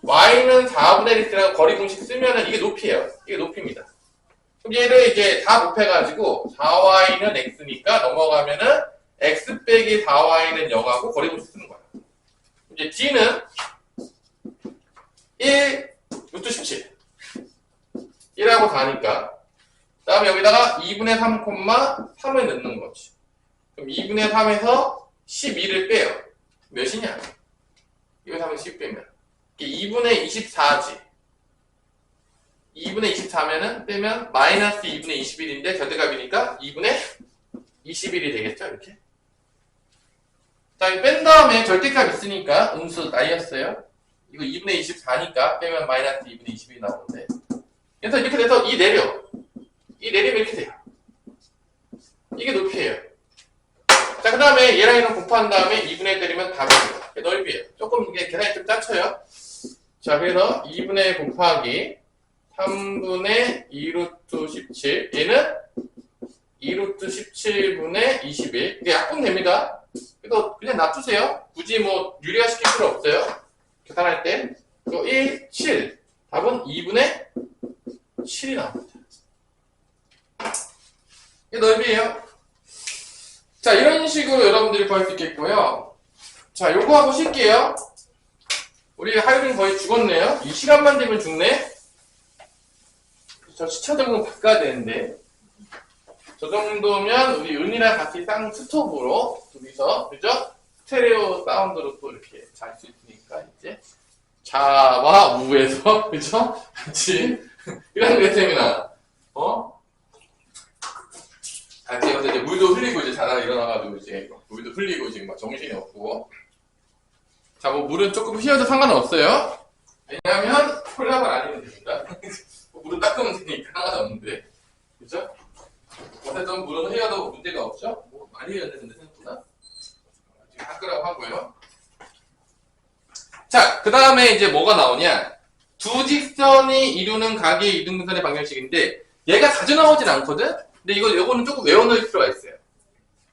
y는 4분의 x라고 거리 공식 쓰면은 이게 높이에요. 이게 높이입니다. 그럼 얘를 이제 다 곱해가지고 4y는 x니까 넘어가면은 x 빼기 4y는 0하고 거리 공식 쓰는 거야. 이제 d는 1 루트 17 1하고 4니까 그 다음에 여기다가 2분의 3, 3을 넣는 거지. 그럼 2분의 3에서 12를 빼요. 몇이냐? 2분의 3에서 10 빼면 2분의 24지. 2분의 24면은 빼면 마이너스 2분의 21인데 절대값이니까 2분의 21이 되겠죠? 이렇게. 자, 뺀 다음에 절대값 있으니까 음수 i였어요. 이거 2분의 24니까 빼면 마이너스 2분의 21이 나오는데. 그래서 이렇게 돼서 이 내리면 이렇게 돼요. 이게 높이에요. 자, 그 다음에 얘랑 얘랑 곱한 다음에 2분의 때리면 답이에요. 넓이에요. 조금 이게 계산이 좀 짜쳐요. 자, 그래서 2분의 곱하기 3분의 2루트 17 얘는 2루트 17분의 21 이게 약분 됩니다. 그래서 그냥 놔두세요. 굳이 뭐 유리화 시킬 필요 없어요. 계산할 때. 또 1, 7 답은 2분의 7이 나옵니다. 이게 넓이에요. 자, 이런 식으로 여러분들이 구할 수 있겠고요. 자, 요거 하고 쉴게요. 우리 하율이는 거의 죽었네요. 이 시간만 되면 죽네. 저 시차 적응 바꿔야 되는데. 저 정도면 우리 은이랑 같이 쌍스톱으로 둘이서, 그죠? 스테레오 사운드로 또 이렇게 잘 수 있으니까, 이제. 좌와 우에서, 그죠? 같이. 이런 게 세미나. 같이 여기서 이제 물도 흘리고 이제 자다가 일어나가지고 이제 물도 흘리고 지금 막 정신이 없고. 자, 뭐 물은 조금 휘어도 상관은 없어요. 왜냐하면 콜라만 아니면 됩니다. 물은 닦으면 되니까 하나도 없는데, 그죠? 어쨌든 물은 휘어도 문제가 없죠? 뭐 많이 휘었는데 생각보다 지금 닦으라고 하고요. 자, 그 다음에 이제 뭐가 나오냐? 두 직선이 이루는 각의 이등분선의 방정식인데 얘가 자주 나오진 않거든? 근데 이거는 조금 외워놓을 필요가 있어요.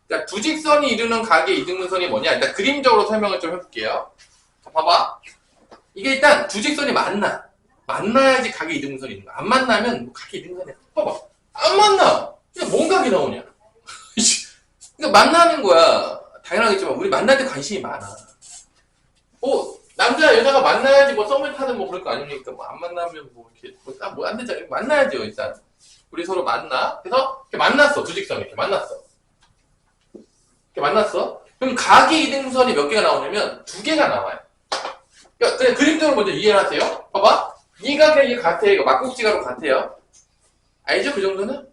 자, 두 직선이 이루는 각의 이등분선이 뭐냐? 일단 그림적으로 설명을 좀 해볼게요. 자, 봐봐. 이게 일단 두 직선이 만나야지 각의 이등분선이 있는 거야. 안 만나면 뭐 각의 이등분선이야. 봐봐. 안 만나! 그냥 뭔 각이 나오냐? 그러니까 만나는 거야. 당연하겠지만 우리 만날 때 관심이 많아. 남자 여자가 만나야지 뭐 썸을 타는 뭐 그럴 거 아닙니까? 뭐 안 만나면 뭐 이렇게 뭐 안 되잖아. 만나야죠 일단. 우리 서로 만나. 그래서 이렇게 만났어. 두 직선이 이렇게 만났어. 이렇게 만났어. 그럼 각의 이등분선이 몇 개가 나오냐면 두 개가 나와요. 그러니까 그냥 그림적으로 먼저 이해하세요. 봐봐. 이 각이랑 이 같아요. 이거 막국지각으로 같아요. 알죠? 그 정도는?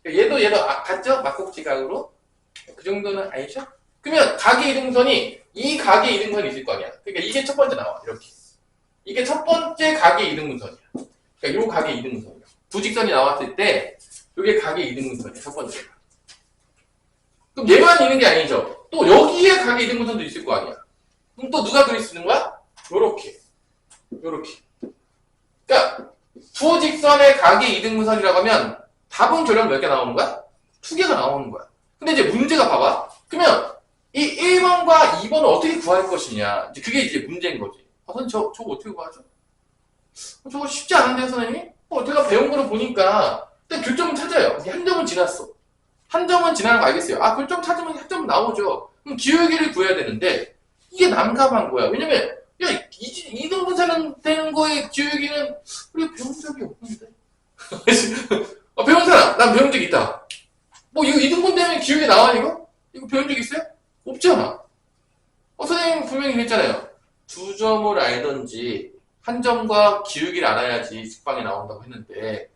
얘도 같죠? 막국지각으로. 그 정도는 알죠? 그러면 각의 이등분선이 이 각의 이등분선이 있을 거 아니야. 그러니까 이게 첫 번째 나와. 이렇게. 이게 첫 번째 각의 이등분선이야. 그러니까 요 각의 이등분선이야. 두 직선이 나왔을 때 요게 각의 이등분선이야. 첫 번째가. 그럼 얘만 있는 게 아니죠. 또 여기에 각의 이등분선도 있을 거 아니야. 그럼 또 누가 그릴 수 있는 거야? 요렇게. 그러니까 두 직선의 각의 이등분선이라고 하면 답은 결론 몇 개 나오는 거야? 2개가 나오는 거야. 근데 이제 문제가 봐봐. 그러면 이 1번과 2번을 어떻게 구할 것이냐. 이제 그게 이제 문제인 거지. 선생님, 저거 어떻게 구하죠? 저거 쉽지 않은데요, 선생님? 제가 배운 거를 보니까 일단 교점은 찾아요. 한 점은 지났어. 한 점은 지나는 거 알겠어요. 교점 찾으면 한 점은 나오죠. 그럼 기울기를 구해야 되는데 이게 난감한 거야. 왜냐면 야 이등분사는 되는 거에 기울기는 우리가 배운 적이 없는데. 배운 사람 난 배운 적 있다. 뭐 이거 이등분 되면 기울기 나와 이거? 이거 배운 적 있어요? 없잖아. 선생님 분명히 그랬잖아요. 두 점을 알던지 한 점과 기울기를 알아야지 직방이 나온다고 했는데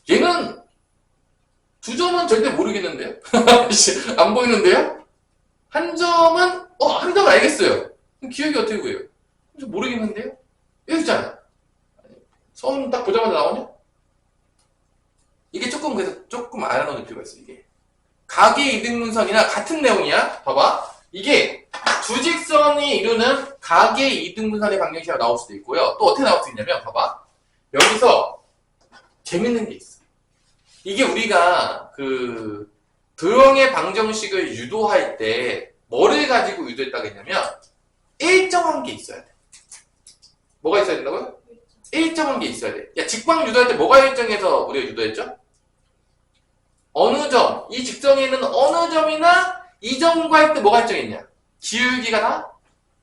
얘는 두 점은 절대 모르겠는데요? 안 보이는데요? 한 점은 한 점 알겠어요. 그럼 기억이 어떻게 구해요? 좀 모르겠는데요? 여기 있잖아. 처음 딱 보자마자 나오냐? 이게 그래서 조금 알아놓을 필요가 있어. 이게 각의 이등분선이나 같은 내용이야. 봐봐. 이게 두 직선이 이루는 각의 이등분선의 방정식이 나올 수도 있고요. 또 어떻게 나올 수 있냐면 봐봐. 여기서 재밌는 게 있어. 이게 우리가 그 도형의 방정식을 유도할 때 뭐를 가지고 유도했다고 했냐면 일정한 게 있어야 돼. 뭐가 있어야 된다고요? 일정한 게 있어야 돼. 야, 직방 유도할 때 뭐가 일정해서 우리가 유도했죠? 어느 점, 이 직선에 있는 어느 점이나 이 점과 할 때 뭐가 일정했냐? 기울기가 다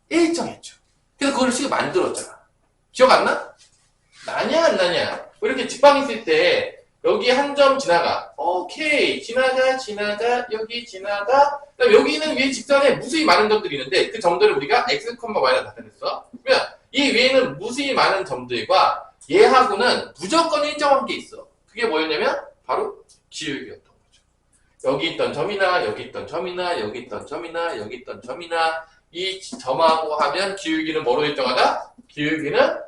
일정했죠. 그래서 그걸 식을 만들었잖아. 기억 안 나? 나냐 안 나냐? 이렇게 직방 있을 때 여기 한 점 지나가. 오케이. 지나가. 여기 지나가. 그다음 여기는 위에 직선에 무수히 많은 점들이 있는데 그 점들을 우리가 x, y라 나타냈어. 그러면 이 위에는 무수히 많은 점들과 얘하고는 무조건 일정한 게 있어. 그게 뭐였냐면 바로 기울기였던 거죠. 여기 있던 점이나 여기 있던 점이나 여기 있던 점이나 여기 있던 점이나 이 점하고 하면 기울기는 뭐로 일정하다? 기울기는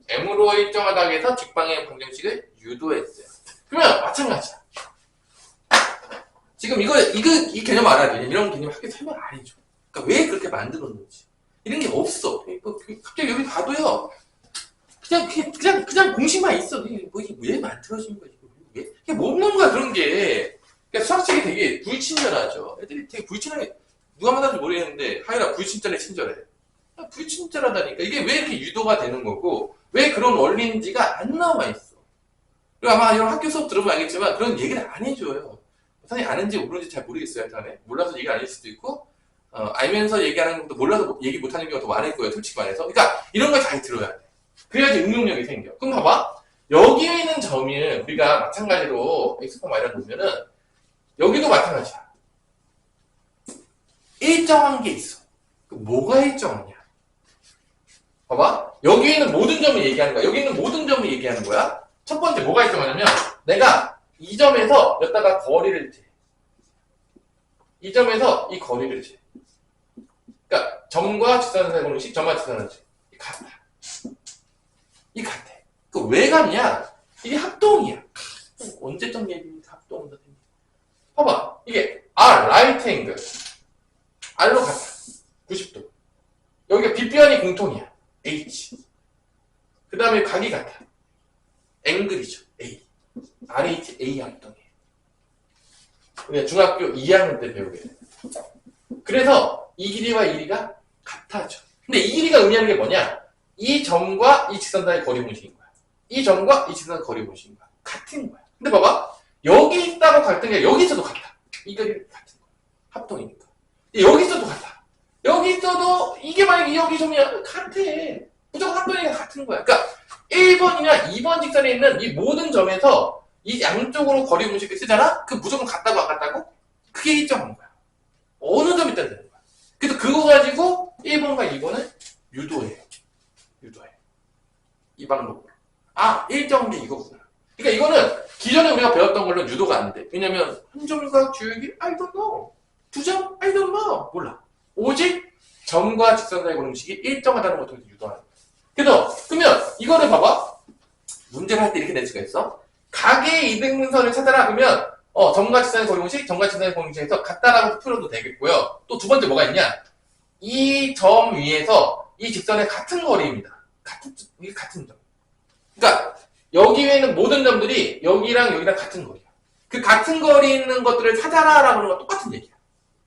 m으로 일정하다 해서 직방의 방정식을 유도했어요. 그러면 마찬가지야. 지금 이 개념 알아야 돼. 이런 개념 학교 설명 안 해줘. 그러니까 왜 그렇게 만들었는지. 이런 게 없어. 갑자기 여기 봐도요. 그냥 공식만 있어. 왜 만들어진 거야? 이게 뭐 없는 거야, 그런 게. 그러니까 수학책이 되게 불친절하죠. 애들이 되게 불친하게, 누가 만나는지 모르겠는데, 하여라 불친절해, 친절해. 불친절하다니까. 이게 왜 이렇게 유도가 되는 거고, 왜 그런 원리인지가 안 나와 있어. 그리고 아마 이런 학교 수업 들으면 알겠지만, 그런 얘기를 안 해줘요. 선생님 아는지 모르는지 잘 모르겠어요, 일단은. 몰라서 얘기 안 할 수도 있고, 알면서 얘기하는 것도 몰라서 얘기 못하는 경우가 더 많을 거예요, 솔직히 말해서. 그러니까, 이런 걸 잘 들어야 돼. 그래야지 응용력이 생겨. 그럼 봐봐. 여기에 있는 점이 우리가 마찬가지로 x, y를 놓으면은 여기도 마찬가지야. 일정한 게 있어. 뭐가 일정하냐? 봐봐. 여기 있는 모든 점을 얘기하는 거야. 여기 있는 모든 점을 얘기하는 거야. 첫 번째 뭐가 일정하냐면 내가 이 점에서 여기다가 거리를 재. 이 점에서 이 거리를 재. 그러니까 점과 직선의 공식, 점과 직선의 공식 같아. 이 같아. 그 왜 같냐? 이게 합동이야. 언제적 얘기입니까? 합동. 봐봐. 이게 R, right angle. R로 같아. 90도. 여기가 빗변이 공통이야. H. 그 다음에 각이 같아. 앵글이죠. A. RH, A 합동이에요. 우리가 중학교 2학년 때 배우게 돼. 그래서 이 길이와 이 길이가 같아져. 근데 이 길이가 의미하는 게 뭐냐? 이 점과 이 직선 사이의 거리 공식인 거야. 이 점과 이 직선 거리 공식인 거야. 같은 거야. 근데 봐봐. 여기 있다고 같은 게 여기 있어도 같아. 이 거리 같은 거야. 합동이니까. 여기 있어도 같아. 여기 있어도 이게 만약에 여기 점이야. 같아. 무조건 합동이니까 같은 거야. 그러니까 1번이나 2번 직선에 있는 이 모든 점에서 이 양쪽으로 거리 공식을 쓰잖아? 그 무조건 같다고 안 같다고? 그게 일정한 거야. 어느 점이 있다 되는 거야. 그래서 그거 가지고 1번과 2번을 유도해. 이 방법으로. 일정한 게 이거구나. 그러니까 이거는 기존에 우리가 배웠던 걸로 유도가 안 돼. 왜냐면 한 점과 기울기 I don't know. 두 점 I don't know. 몰라. 오직 점과 직선 사이 공식이 일정하다는 것을 통해서 유도하는 거야. 그래서 그러면 이거를 봐봐. 문제를 할 때 이렇게 낼 수가 있어. 각의 이등분선을 찾아라. 그러면 점과 직선의 거리 공식, 점과 직선의 거리 공식에서 같다라고 풀어도 되겠고요. 또 두 번째 뭐가 있냐? 이 점 위에서 이 직선의 같은 거리입니다. 이게 같은 점. 그러니까 여기 위에 있는 모든 점들이 여기랑 여기랑 같은 거리야. 그 같은 거리 있는 것들을 찾아라라고 하는 건 똑같은 얘기야.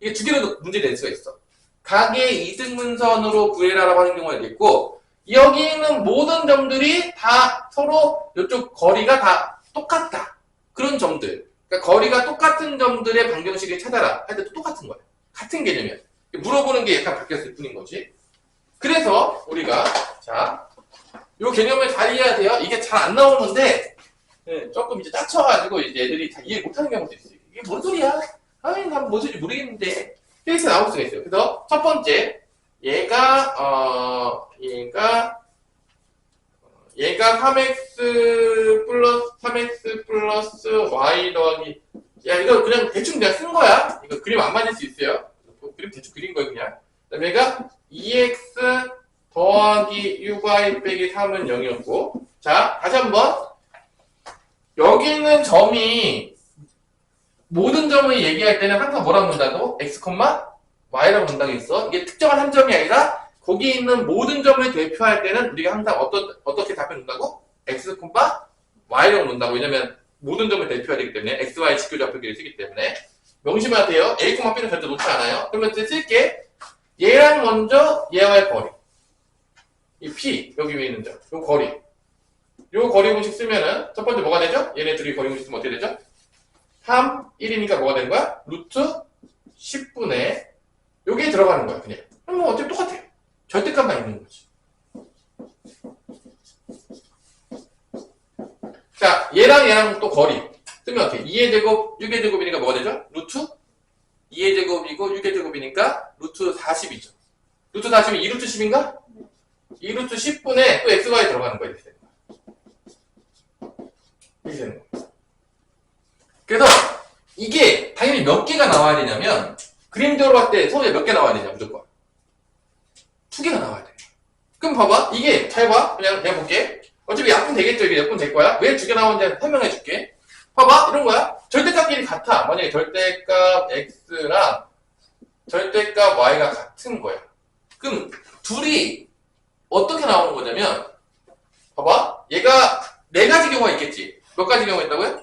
이게 두 개로 문제를 낼 수가 있어. 각의 이등분선으로 구해라라고 하는 경우가 있고 여기 있는 모든 점들이 다 서로 이쪽 거리가 다 똑같다. 그런 점들. 그러니까 거리가 똑같은 점들의 방정식을 찾아라 할 때도 똑같은 거야. 같은 개념이야. 물어보는 게 약간 바뀌었을 뿐인 거지. 그래서 우리가 자, 요 개념을 잘 이해해야 돼요. 이게 잘 안 나오는데 조금 이제 짜쳐가지고 이제 애들이 다 이해 못하는 경우도 있어요. 이게 뭔 소리야? 아니 난 뭔 소리인지 모르겠는데 이렇게 나올 수가 있어요. 그래서 첫 번째 얘가 3x 플러스 y 더하기 야 이거 그냥 대충 그냥 쓴 거야. 이거 그림 안 맞을 수 있어요. 그림 대충 그린 거예요 그냥. 그다음에 얘가 2x 더하기 6y 빼기 3은 0이었고 자 다시 한번 여기 있는 점이 모든 점을 얘기할 때는 항상 뭐라고 본다고? x, y라고 본다고 했어. 이게 특정한 한 점이 아니라 거기 있는 모든 점을 대표할 때는 우리가 항상 어떻게 답해준다고? x, y라고 본다고. 왜냐면 모든 점을 대표해야 되기 때문에 x, y 직교좌표기를 쓰기 때문에 명심해야 돼요. a, b는 절대 놓지 않아요. 그러면 쓸게 얘랑 먼저 얘와의 거리 이 p 여기 위에 있는 점 요 거리 요 거리 공식 쓰면은 첫 번째 뭐가 되죠? 얘네 둘이 거리 공식 쓰면 어떻게 되죠? 3, 1이니까 뭐가 되는 거야? 루트 10분의 요게 들어가는 거야 그냥. 그럼 뭐 어차피 똑같아. 절대값만 있는 거지. 자 얘랑 또 거리 쓰면 어떻게? 2의 제곱, 6의 제곱이니까 뭐가 되죠? 루트 2의 제곱이고 6의 제곱이니까 루트 40이죠. 루트 40이 2루트 10인가? 2루트 10분의 또 xy 들어가는 거야. 이렇게 되는 거야. 이렇게 되는 거야. 그래서 이게 당연히 몇 개가 나와야 되냐면 그림대로 봤을 때 서울에 몇 개 나와야 되냐 무조건 2개가 나와야 돼. 그럼 봐봐 이게 잘 봐. 그냥 볼게. 어차피 약분 되겠죠. 이게 약분 될 거야. 왜 2개 나오는지 설명해 줄게. 봐봐 이런 거야. 절대값끼리 같아. 만약에 절대값 x랑 절대값 y가 같은 거야. 그럼 둘이 어떻게 나오는 거냐면 봐봐 얘가 4가지 경우가 있겠지. 몇 가지 경우가 있다고요?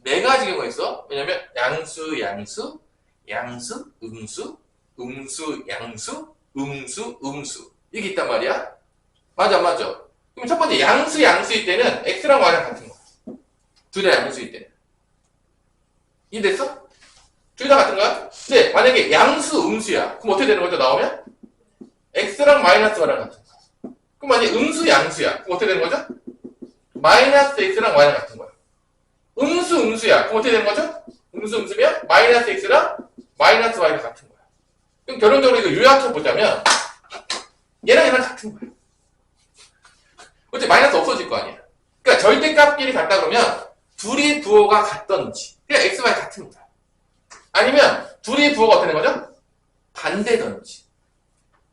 4가지 경우가 있어. 왜냐면 양수 음수 이게 있단 말이야. 맞아 그럼 첫 번째 양수일 때는 x랑 y랑 같은 거야. 둘 다 양수일 때는 이해됐어? 둘 다 같은 거야? 근데 만약에 양수 음수야 그럼 어떻게 되는 거죠? 나오면 x랑 마이너스 y랑 같은 거야. 그럼 만약에 음수 양수야 그럼 어떻게 되는 거죠? 마이너스 x랑 y랑 같은 거야. 음수야 그럼 어떻게 되는 거죠? 음수면 마이너스 x랑 마이너스 y랑 같은 거야. 그럼 결론적으로 이거 요약해 보자면 얘랑 같은 거야. 어차피 마이너스 없어질 거 아니야. 그러니까 절대값끼리 같다 그러면 둘이 부호가 같던지 그냥 x, y 같은 거야. 아니면 둘이 부호가 어떻게 되는 거죠? 반대던지.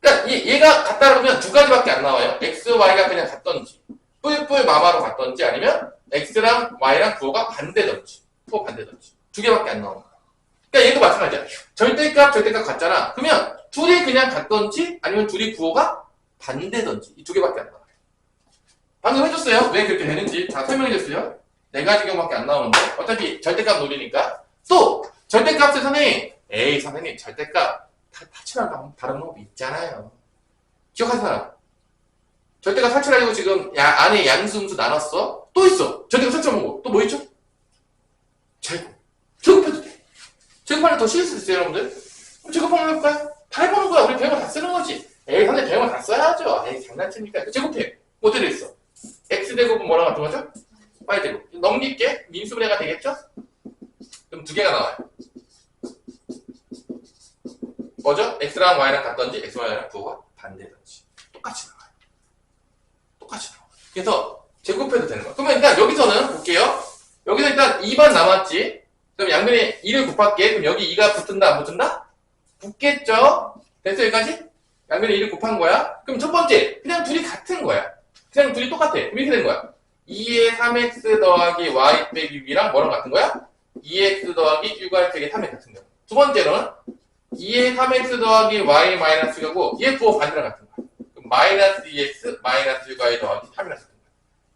그러니까 얘가 같다 그러면 2가지밖에 안 나와요. x, y가 그냥 같던지 뿔뿔 마마로 같던지 아니면 x랑 y랑 부호가 반대던지 2개밖에 안 나오는 거야. 그러니까 얘도 마찬가지야. 절대값 같잖아. 그러면 둘이 그냥 같던지 아니면 둘이 부호가 반대던지 이 2개밖에 안 나와요. 방금 해줬어요. 왜 그렇게 되는지 다 설명해줬어요. 4가지 경우밖에 안 나오는데 어차피 절대값 노리니까. 또 절대값을 선생님 절대값 탈출하는 다른 방법이 있잖아요. 기억하는 사람? 절대값 탈출하려고 지금 안에 양수 음수 나눴어. 또 있어. 절대값 탈출한 거. 또 뭐 있죠? 제곱해도 돼. 제곱하면 더 쉬울 수 있어요 여러분들. 그럼 제곱 한번 해볼까요? 다 해보는 거야. 우리 배우면 다 쓰는 거지. 선생님 배우면 다 써야죠. 장난치니까. 제곱해. 어떻게 돼 있어? x제곱은 뭐랑 같은 거죠? y제곱. 넘길게. 민수분해가 되겠죠? 그럼 2개가 나와요. 뭐죠? x랑 y랑 같던지 xy랑 부호가 반대던지 똑같이 나와요. 그래서 제곱해도 되는 거야. 그러면 일단 여기서는 볼게요. 여기서 일단 2번 남았지. 그럼 양변에 2를 곱할게. 그럼 여기 2가 붙은다 안 붙은다? 붙겠죠? 됐어 여기까지? 양변에 2를 곱한 거야. 그럼 첫 번째 그냥 둘이 같은 거야. 그냥 둘이 똑같아. 그럼 이렇게 된 거야. 2의 3x 더하기 y 빼기 b랑 뭐랑 같은 거야? 2x 더하기 6y 빼기 3이 같은 거야. 두 번째로는 2의 3x 더하기 y 마이너스 6하고 얘 부호 반대랑 같은 거야. 그럼 마이너스 2x 마이너스 6y 더하기 3이랑 같은 거야.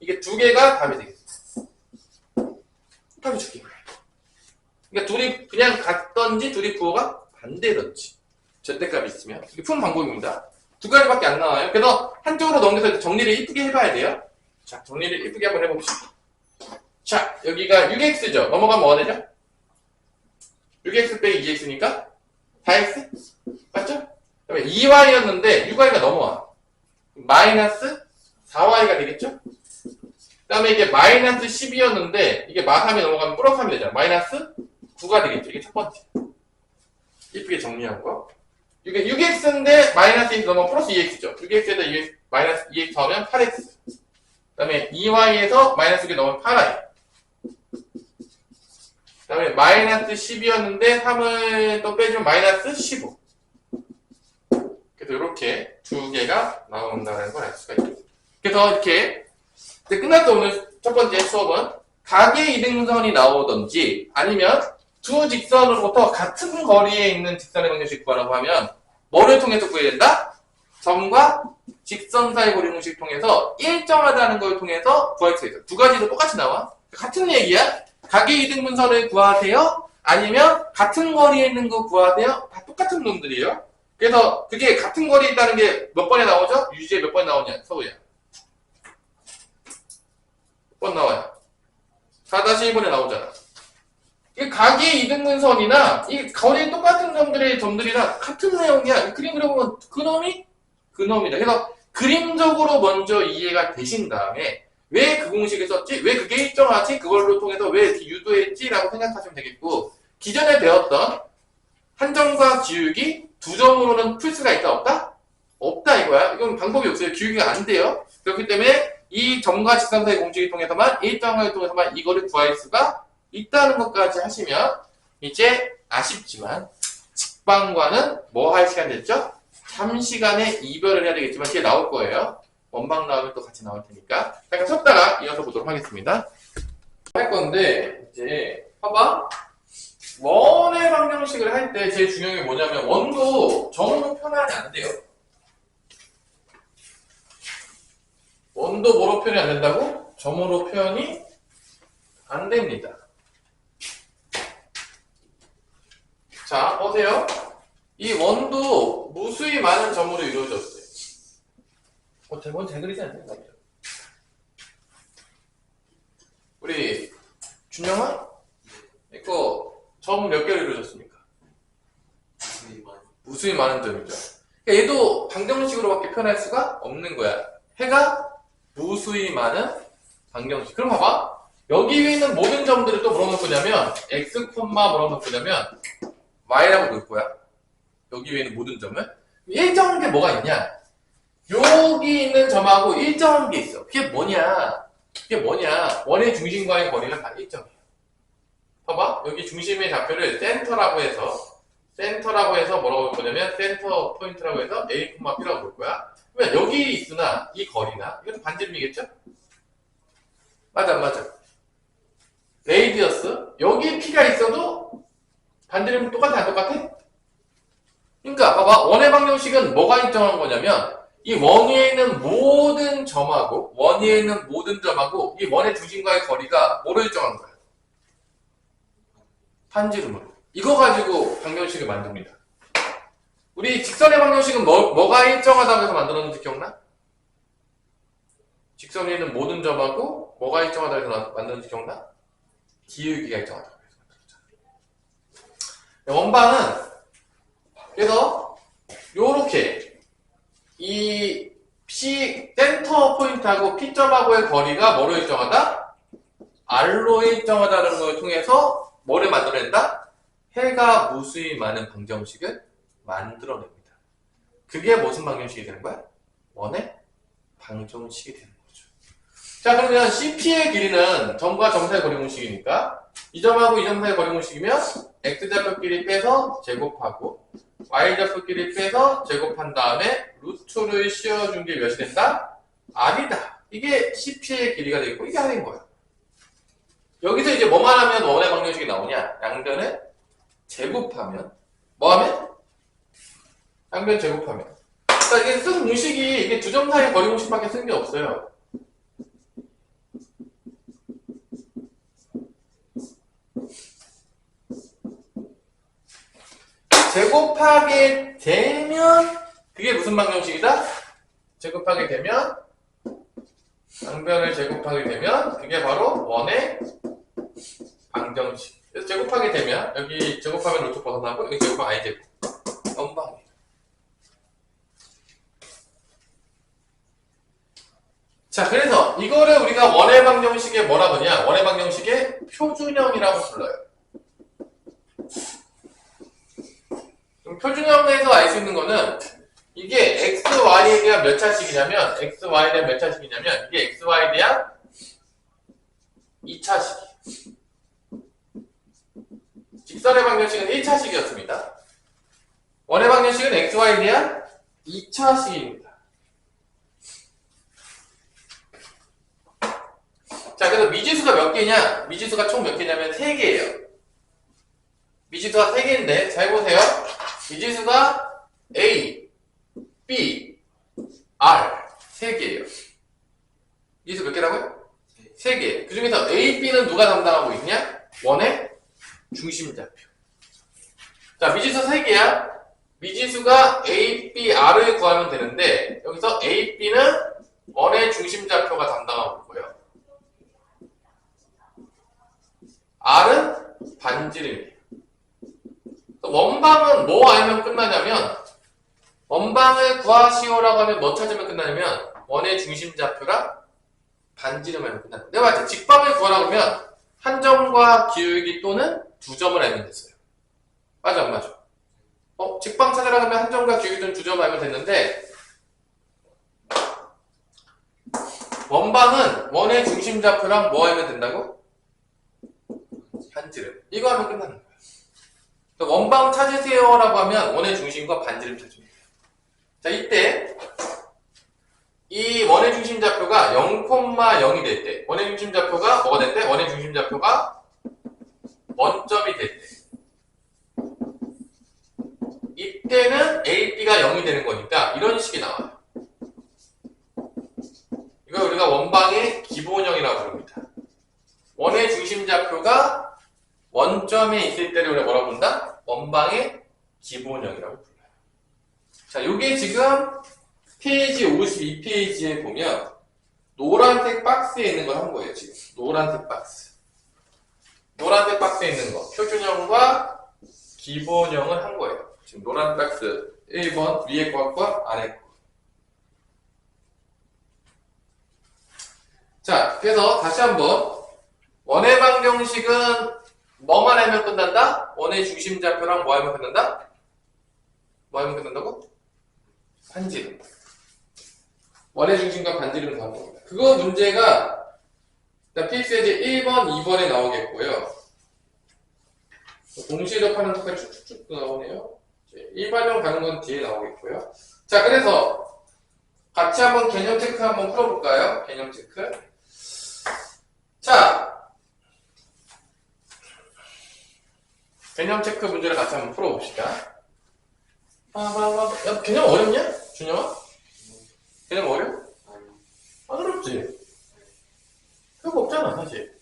이게 2개가 답이 되겠어. 답이 줄게. 그러니까 둘이 그냥 같던지 둘이 부호가 반대던지 절대값이 있으면 이게 푸는 방법입니다. 2가지밖에 안 나와요. 그래서 한쪽으로 넘겨서 정리를 이쁘게 해봐야 돼요. 자, 정리를 이쁘게 한번 해봅시다. 자, 여기가 6x죠. 넘어가면 뭐가 되죠? 6x 빼기 2x니까 4x? 맞죠? 그 다음에 2y였는데 6y가 넘어와. 마이너스 4y가 되겠죠? 그 다음에 이게 마이너스 10이었는데 이게 마3이 넘어가면 플러스 3이 되잖아. 마이너스 9가 되겠죠. 이게 첫 번째. 이쁘게 정리한 거. 이게 6x인데 마이너스 2 넘어가면 플러스 2x죠. 6x에다 마이너스 2x 더하면 8x. 그 다음에 2y에서 마이너스 6이 넘으면 8y. 그 다음에 마이너스 10이었는데 3을 또 빼주면 마이너스 15. 그래서 이렇게 두 개가 나온다는 걸 알 수가 있죠. 그래서 이렇게 이제 끝났죠. 오늘 첫 번째 수업은 각의 이등분선이 나오든지 아니면 두 직선으로부터 같은 거리에 있는 직선의 방정식 구하라고 하면 뭐를 통해서 구해야 된다? 점과 직선 사이 거리 공식 통해서 일정하다는 걸 통해서 구할 수 있어. 두 가지도 똑같이 나와. 같은 얘기야. 각의 이등분선을 구하세요? 아니면 같은 거리에 있는 거 구하세요? 다 똑같은 놈들이에요. 그래서 그게 같은 거리에 있다는 게 몇 번에 나오죠? 유지에 몇 번에 나오냐? 서우야. 몇 번 나와요? 4-1번에 나오잖아. 이 각의 이등분선이나 이 거리에 똑같은 점들이랑 같은 내용이야. 그림 그려보면 그놈이다. 그래서 그림적으로 먼저 이해가 되신 다음에 왜 그 공식을 썼지? 왜 그게 일정하지? 그걸로 통해서 왜 이렇게 유도했지? 라고 생각하시면 되겠고, 기존에 배웠던 한점과 기울기 두 점으로는 풀 수가 있다 없다? 없다 이거야. 이건 방법이 없어요. 기울기가 안 돼요. 그렇기 때문에 이 점과 직선 사이 공식을 통해서만 일정을 통해서만 이거를 구할 수가 있다는 것까지 하시면 이제 아쉽지만 직방과는 뭐 할 시간 됐죠? 3시간의 이별을 해야 되겠지만 뒤에 나올 거예요. 원방 나오면 또 같이 나올 테니까 잠깐 쉬었다가 이어서 보도록 하겠습니다. 할 건데 이제 봐봐. 원의 방정식을 할 때 제일 중요한 게 뭐냐면 원도 점으로 표현하면 안 돼요. 원도 뭐로 표현이 안 된다고? 점으로 표현이 안 됩니다. 자, 보세요. 이 원도 무수히 많은 점으로 이루어졌어요. 대본 잘 그리지 않나요? 우리 준영아? 이거 점 몇 개로 이루어졌습니까? 무수히 많은 점이죠. 그러니까 얘도 방정식으로밖에 표현할 수가 없는 거야. 해가 무수히 많은 방정식. 그럼 봐봐. 여기 위에 있는 모든 점들을 또 뭐로 놓을 거냐면 x, 뭐로 놓을 거냐면 y라고 놓을 거야. 여기 위에 있는 모든 점을. 일정한 게 뭐가 있냐? 여기 있는 점하고 일정한 게 있어. 그게 뭐냐? 원의 중심과의 거리가 다 일정이야. 봐봐. 여기 중심의 좌표를 센터라고 해서 뭐라고 볼 거냐면 센터 포인트라고 해서 A, P라고 볼 거야. 그러면 여기 있으나 이 거리나 이것도 반지름이겠죠? 맞아 안 맞아? 레이디어스 여기 P가 있어도 반지름은 똑같아 안 똑같아? 그러니까 봐봐. 원의 방정식은 뭐가 일정한 거냐면 이 원 위에 있는 모든 점하고 이 원의 중심과의 거리가 뭐로 일정한 거야? 반지름으로. 이거 가지고 방정식을 만듭니다. 우리 직선의 방정식은 뭐가 일정하다고 해서 만들었는지 기억나? 직선 위에 있는 모든 점하고 뭐가 일정하다고 해서 만들었는지 기억나? 기울기가 일정하다고 해서 만들었잖아. 원방은 그래서 요렇게 이 P 센터 포인트하고 P점하고의 거리가 뭐로 일정하다? R로 일정하다는 걸 통해서 뭐를 만들어낸다? 해가 무수히 많은 방정식을 만들어냅니다. 그게 무슨 방정식이 되는 거야? 원의 방정식이 되는 거죠. 자, 그러면 CP의 길이는 점과 점 사이 거리 공식이니까 이 점하고 이 점 사이 거리 공식이면 X좌표끼리 빼서 제곱하고 Y좌표끼리 빼서 제곱한 다음에 루트를 씌워준 게 몇이 된다? R이다. 이게 CP의 길이가 되겠고 이게 R인 거야. 여기서 이제 뭐만 하면 원의 방정식이 나오냐? 양변을 제곱하면 뭐 하면? 양변 제곱하면. 그러니까 이게 쓴 공식이 이게 두 점 사이 거리 공식밖에 쓴 게 없어요. 제곱하게 되면 그게 무슨 방정식이다? 제곱하게 되면 양변을 제곱하게 되면 그게 바로 원의 방정식. 그래서 제곱하게 되면 여기 제곱하면 루트 벗어나고 여기 제곱하면 i제곱. 자, 그래서 이거를 우리가 원의 방정식의 뭐라 그러냐? 원의 방정식의 표준형이라고 불러요. 그럼 표준형에서 알 수 있는 거는 이게 x, y에 대한 몇 차식이냐면 x, y에 대한 몇 차식이냐면 이게 x, y에 대한 2차식. 직선의 방정식은 1차식이었습니다. 원의 방정식은 x, y에 대한 2차식입니다. 자, 그래서 미지수가 몇 개냐? 미지수가 총 몇 개냐면 3개예요. 미지수가 3개인데 잘 보세요. 미지수가 A, B, R 3개예요. 미지수 몇 개라고요? 3개. 그 중에서 A, B는 누가 담당하고 있냐? 원의 중심좌표. 자, 미지수 3개야. 미지수가 A, B, R을 구하면 되는데 여기서 A, B는 원의 중심좌표가 담당하고 있고요. R은 반지름이에요. 원방은 뭐 알면 끝나냐면 원방을 구하시오라고 하면 뭐 찾으면 끝나냐면 원의 중심좌표랑 반지름 알면 끝난다. 내가 말했지. 직방을 구하라고 하면 한 점과 기울기 또는 두 점을 알면 됐어요. 맞아 안 맞아? 직방 찾으라고 하면 한 점과 기울기 또는 두 점을 알면 됐는데 원방은 원의 중심좌표랑 뭐 알면 된다고? 반지름. 이거 하면 끝나는 거야. 원방 찾으세요라고 하면 원의 중심과 반지름 찾으면 돼요. 자, 이때 이 원의 중심좌표가 0,0이 될 때, 원의 중심좌표가 뭐가 될 때? 원의 중심좌표가 원점이 될 때. 이때는 A, B가 0이 되는 거니까 이런 식이 나와요. 이걸 우리가 원방의 기본형이라고 부릅니다. 원의 중심좌표가 원점에 있을 때를 우리가 뭐라고 부른다? 원방의 기본형이라고 불러요. 자, 요게 지금 페이지 52페이지에 보면 노란색 박스에 있는 걸 한 거예요, 지금. 노란색 박스. 노란색 박스에 있는 거. 표준형과 기본형을 한 거예요. 지금 노란 박스 1번 위에 것과 아래 것. 자, 그래서 다시 한번 원의 방정식은 뭐만 하면 끝난다? 원의 중심좌표랑 뭐 하면 끝난다? 뭐 하면 끝난다고? 반지름. 원의 중심과 반지름 나온 겁니다. 그거 문제가 필수예제 1번, 2번에 나오겠고요. 동시에 접하는 것까지 쭉쭉쭉 나오네요. 일반형 가는 건 뒤에 나오겠고요. 자, 그래서 같이 한번 개념 체크 한번 풀어볼까요? 개념 체크. 자, 개념 체크 문제를 같이 한번 풀어봅시다. 야, 개념 어렵냐? 준영아? 개념 어려워? 안 어렵지? 별거 없잖아, 사실.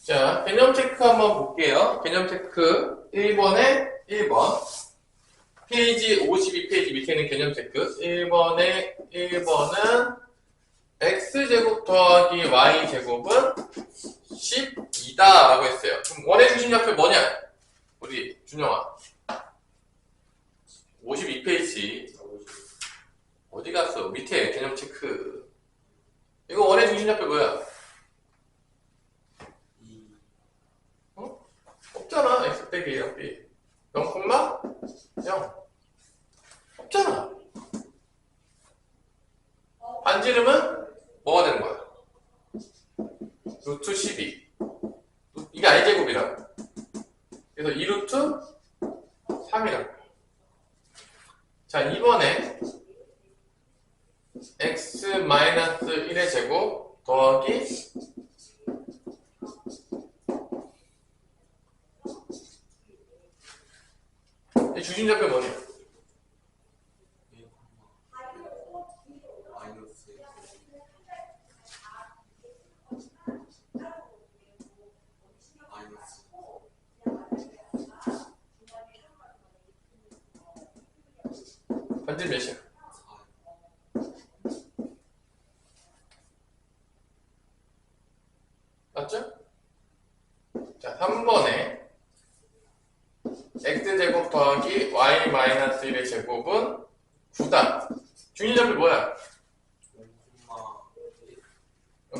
자, 개념 체크 한번 볼게요. 개념 체크 1번에 1번. 페이지 52페이지 밑에 있는 개념 체크. 1번에 1번은 x제곱 더하기 y제곱은 12다 라고 했어요. 그럼 원의 중심좌표 뭐냐? 우리 준영아 52페이지 어디 갔어? 밑에 개념 체크. 이거 원의 중심좌표 뭐야? 없잖아. x 빼기 1 b 0,0 없잖아. 반지름은 뭐가 되는 거야? 루트 12. 이게 i제곱이라고. 그래서 2루트 3이라고. 자, 이번에 x-1의 제곱 더하기 이 중심좌표 뭐냐? 반지름 몇이야? 맞죠? 자, 3번에 x제곱 더하기 y-1의 제곱은 9다. 중심좌표 뭐야?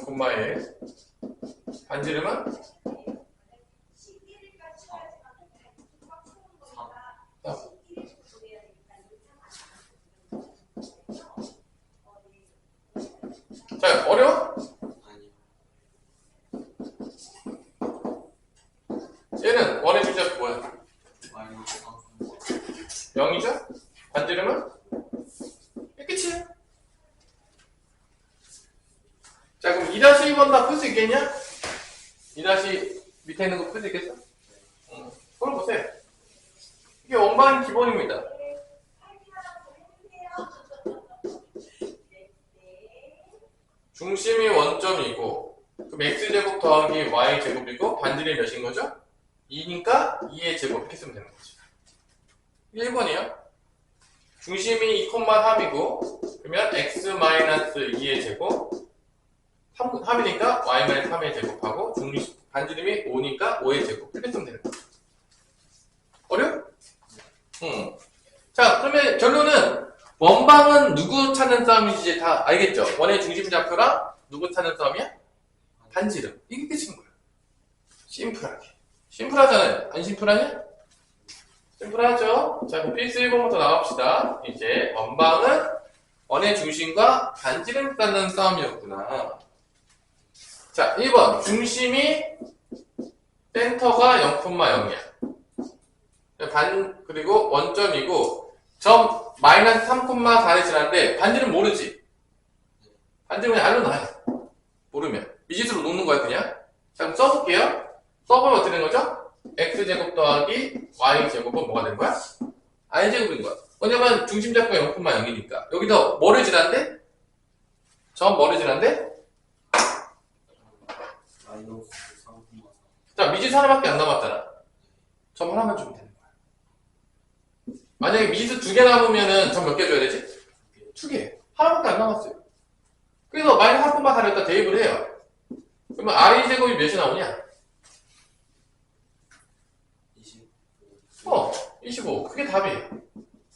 2,1 반지름은 3. 자, 어려워? 얘는 원의 중심값 뭐야? 0이죠? 반지름은? 끝이에요. 자, 그럼 2-2번 다 풀 수 있겠냐? 2- 밑에 있는 거 풀 수 있겠어? 풀어보세요. 이게 원방의 기본입니다. 중심이 원점이고, 그럼 x제곱 더하기 y제곱이고, 반지름이 몇인 거죠? 2니까 2의 제곱 이렇게 쓰면 되는 거지. 1번이요. 중심이 2,3이고, 그러면 x-2의 제곱, 3이니까 y-3의 제곱하고, 반지름이 5니까 5의 제곱 이렇게 쓰면 되는 거지. 어려워? 자, 그러면 결론은 원방은 누구 찾는 싸움인지 다 알겠죠? 원의 중심좌표랑 누구 찾는 싸움이야? 반지름. 이게 끝인 거야. 심플하게. 심플하잖아요. 안 심플하냐? 심플하죠? 자, 그럼 필수 1번부터 나갑시다. 이제 원방은 원의 중심과 반지름 찾는 싸움이었구나. 자, 1번. 중심이 센터가 0,0이야. 그리고 원점이고, 점 -3,4에 지났는데, 반지름 모르지? 반지름 그냥 알려놔요. 모르면. 미지수로 놓는 거야, 그냥. 자, 그럼 써볼게요. 써보면 어떻게 되는 거죠? x제곱 더하기 y제곱은 뭐가 되는 거야? i제곱인 거야. 왜냐면 중심좌표가 0,0이니까. 여기다 뭐를 지났는데? 점 뭐를 지났는데? 자, 미지수 하나밖에 안 남았잖아. 점 하나만 주면 되는 거야. 만약에 미지수 2개 남으면은 점 몇 개 줘야 되지? 2개. 하나밖에 안 남았어요. 그래서 마이너스 한 푼만 다녔다 대입을 해요. 그러면 i제곱이 몇이 나오냐? 25. 그게 답이에요.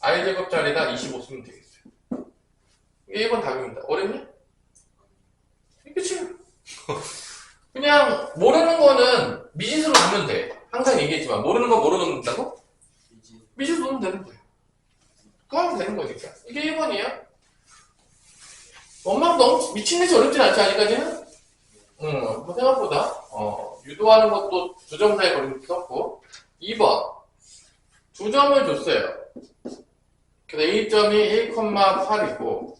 i제곱짜리다 25 쓰면 되겠어요. 이게 1번 답입니다. 어렵니? 끝이에요. 그냥 모르는 거는 미지수로 놓으면 돼. 항상 얘기했지만 모르는 거 뭐로 놓는다고? 미지수 놓으면 되는 거예요. 그거 하면 되는 거니까. 이게 1번이에요. 원망 너무 미친듯이 어렵진 않지 아직까지는? 뭐 생각보다 유도하는 것도 두 점 사이 거리도 썼고. 2번 두 점을 줬어요. 그래서 A점이 1,8이고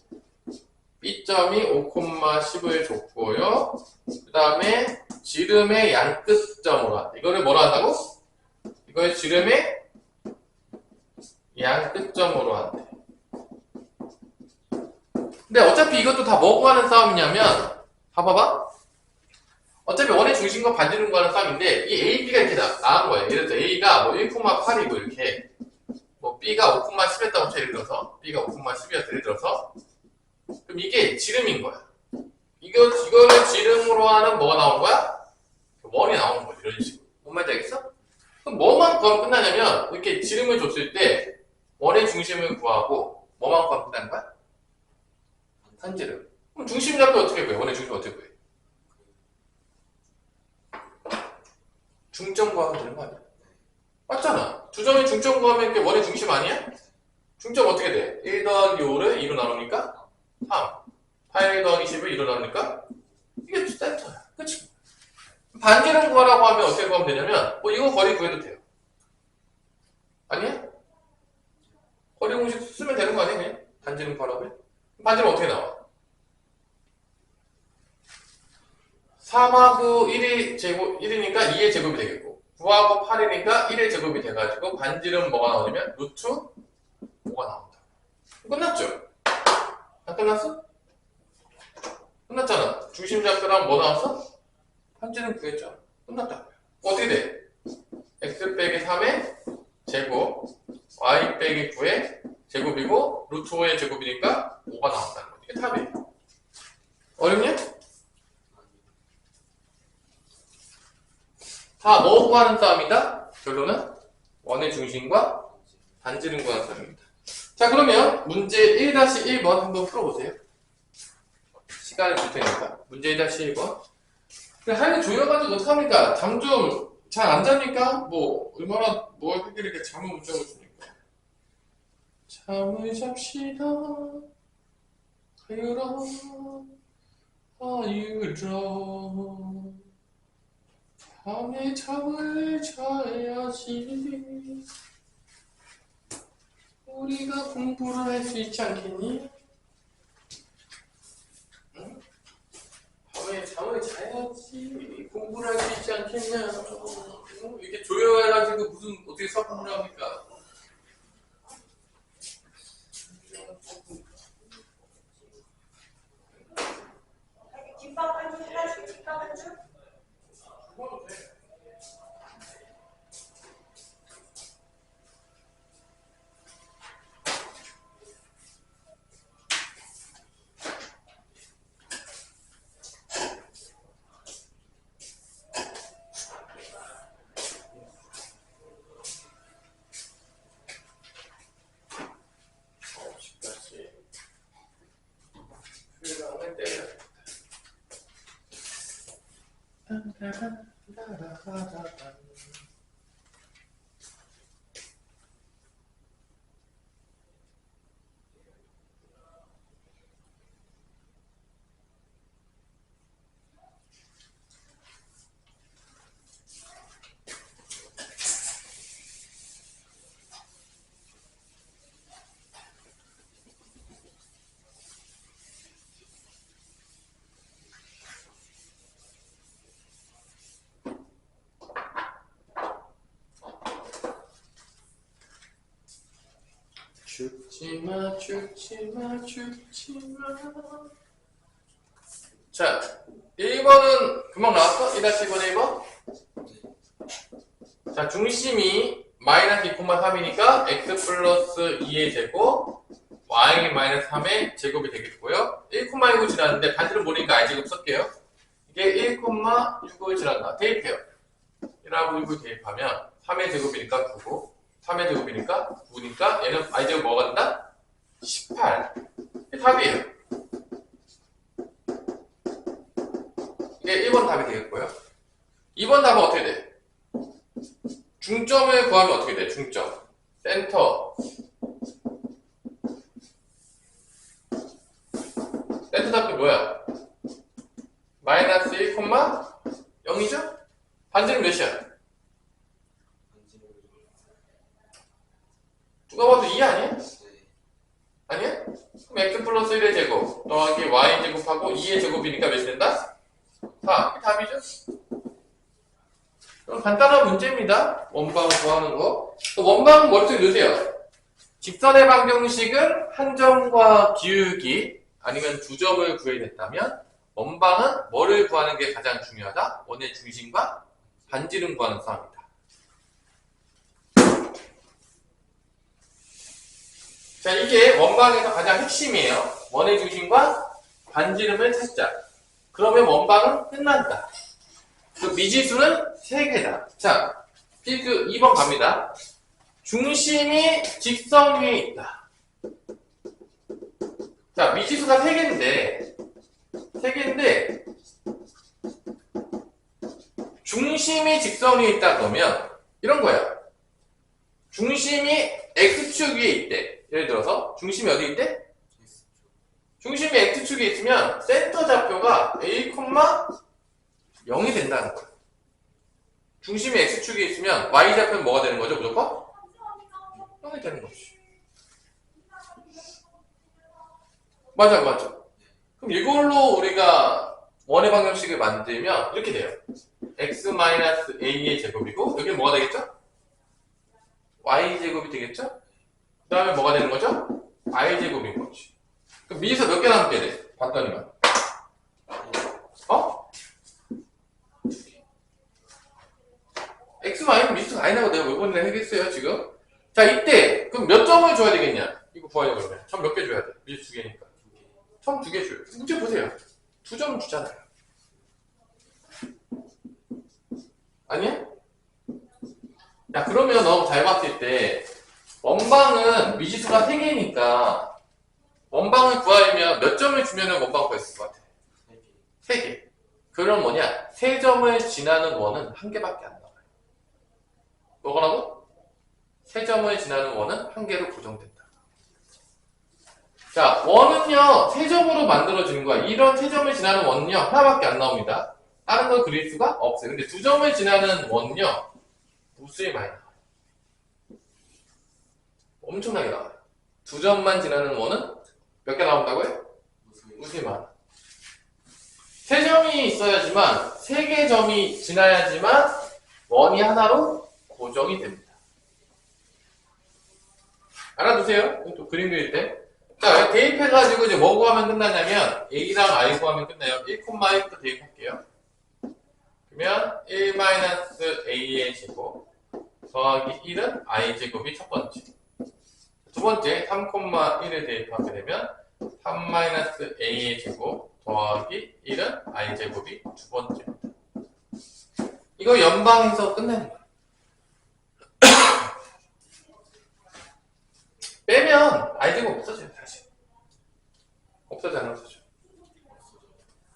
B점이 5,10을 줬고요. 그 다음에 지름의 양끝점으로 한다. 이거를 뭐로 한다고? 이걸 지름의 양끝점으로 한대. 근데 어차피 이것도 다 뭐고 하는 싸움이냐면 봐봐봐. 어차피 원의 중심과 반지름과 하는 싸움인데 이 A, B가 이렇게 나온 거예요. 예를 들어서 A가 뭐 1,8이고 이렇게 뭐 B가 5,10 했다고 쳐. 예를 들어서 B가 5,10이었어. 예를 들어서 그럼 이게 지름인 거야. 이거를 지름으로 하는 뭐가 나온 거야? 원이 나오는 거지. 이런 식으로. 뭔 말인지 알겠어? 그럼 뭐만 구하면 끝나냐면 이렇게 지름을 줬을 때 원의 중심을 구하고 뭐만 구하면 끝나는 거야? 반지름. 그럼 중심 잡도 어떻게 구해? 원의 중심 어떻게 구해? 중점 구하면 되는 거 아니야? 맞잖아. 두 점의 중점 구하면 이게 원의 중심 아니야? 중점 어떻게 돼? 1 더하기 5를 2로 나누니까 3. 8 더하기 10을 2로 나누니까 이게 센터야. 그치? 반지름 구하라고 하면 어떻게 구하면 되냐면 이거 거리 구해도 돼요. 아니야? 거리 공식 쓰면 되는 거 아니야? 그냥? 반지름 구하라고 해? 반지름 어떻게 나와? 3하고 1이 제곱, 1이니까 2의 제곱이 되겠고 9하고 8이니까 1의 제곱이 돼가지고 반지름 뭐가 나오냐면 루트 5가 나온다. 끝났죠? 안 끝났어? 끝났잖아. 중심좌표랑 뭐 나왔어? 반지름 구했죠. 끝났다. 어떻게 돼? x 빼기 3의 제곱 y 빼기 9의 제곱이고 루트 5의 제곱이니까 5가 나온다는 거지. 이게 답이에요. 어렵냐? 다 뭐 구하는 싸움이다? 결론은 원의 중심과 반지름 구하는 싸움입니다. 자, 그러면 문제 1-1번 한번 풀어보세요. 시간을 줄 테니까. 문제 다시 1번. 근데 하얀 조여가지고 어떡합니까? 잠 좀 잘 안 자니까? 뭐, 얼마나, 뭐, 이렇게 잠을 못 자고 있습니까? 잠을 잡시다. 하유라, 하유라. 밤에 잠을 자야지. 우리가 공부를 할 수 있지 않겠니? 응? 밤에 잠을 자야지 공부를 할 수 있지 않겠냐? 이렇게 조여해가지고 무슨 어떻게 수학 공부를 합니까? 김밥 한 줄 사실 김밥 한 줄? 먹어도 돼. 죽지마 죽지마 죽지마. 자 1번은 금방 나왔어? 1-1번에 1번? 자 중심이 마이너스 2,3이니까 x 플러스 2의 제곱 y 마이너스 3의 제곱이 되겠고요. 1,6을 지났는데 반지름 모르니까 i제곱 쓸게요. 이게 1,6을 지났다. 대입해요. 1하고 6을 대입하면 3의 제곱이니까 9고 3의 제곱이니까 9니까 얘는 i제곱 뭐가 된다? 18. 이게 답이에요. 이게 1번 답이 되겠고요. 2번 답은 어떻게 돼? 중점을 구하면 어떻게 돼? 중점. 센터. 센터 답이 뭐야? 마이너스 1,0이죠? 반지름 몇이야? 누가 봐도 2 아니야? 아니야? 그럼 x 플러스 1의 제곱 더하기 y 제곱하고 2의 제곱이니까 몇이 된다? 4. 이게 답이죠? 그럼 간단한 문제입니다. 원방을 구하는 거. 원방은 머릿속에 넣으세요. 직선의 방정식은 한 점과 기울기 아니면 두 점을 구해냈다면 원방은 뭐를 구하는 게 가장 중요하다? 원의 중심과 반지름 구하는 싸움이다. 자, 이게 원방에서 가장 핵심이에요. 원의 중심과 반지름을 찾자. 그러면 원방은 끝난다. 그 미지수는 3개다. 자, 필수 2번 갑니다. 중심이 직선 위에 있다. 자, 미지수가 3개인데 중심이 직선 위에 있다 그러면 이런 거야. 중심이 x축 위에 있대. 예를 들어서 중심이 어디 있대? 중심이 x축에 있으면 센터 좌표가 1,0이 된다는 거야. 중심이 x축에 있으면 y좌표는 뭐가 되는 거죠? 무조건? 0이 되는 거지. 맞아. 그럼 이걸로 우리가 원의 방정식을 만들면 이렇게 돼요. x-a의 제곱이고 여기는 뭐가 되겠죠? y제곱이 되겠죠? 그 다음에 뭐가 되는 거죠? y제곱인 거지. 그럼 미지수 몇 개 남게 돼? 봤더니만. 어? x, y는 미지수가 아니라고 내가 몇 번이나 해겠어요, 지금? 자, 이때, 그럼 몇 점을 줘야 되겠냐? 이거 구하려고 그러면. 점 몇 개 줘야 돼? 미지수 2개니까. 점 2개 줘요. 문제 보세요. 2점 주잖아요. 아니야? 야, 그러면 너 잘 봤을 때, 원방은 미지수가 3개니까, 원방을 구하려면 몇 점을 주면 원방 구했을 것 같아? 3개. 그럼 뭐냐? 3점을 지나는 원은 1개밖에 안 나와요. 뭐라고? 3점을 지나는 원은 1개로 고정된다. 자, 원은요, 3점으로 만들어지는 거야. 이런 3점을 지나는 원은요, 하나밖에 안 나옵니다. 다른 걸 그릴 수가 없어요. 근데 2점을 지나는 원은요, 무수히 많이 나와요. 엄청나게 나와요. 2점만 지나는 원은 몇 개 나온다고요? 무수히 많아. 3점이 있어야지만, 3개 점이 지나야지만 원이 하나로 고정이 됩니다. 알아두세요. 또 그림 그릴 때. 자, 대입해가지고 이제 뭐 구하면 끝나냐면, A랑 I 구하면 끝나요. 1,1부터 대입할게요. 그러면 1-A의 제곱 더하기 1은 I 제곱이 첫 번째. 두 번째, 3,1을 대입하게 되면 3-A의 제곱 더하기 1은 I 제곱이 두 번째입니다. 이거 연방해서 끝내는 거야. 빼면 I 제곱 없어져요, 사실. 없어져, 안 없어져?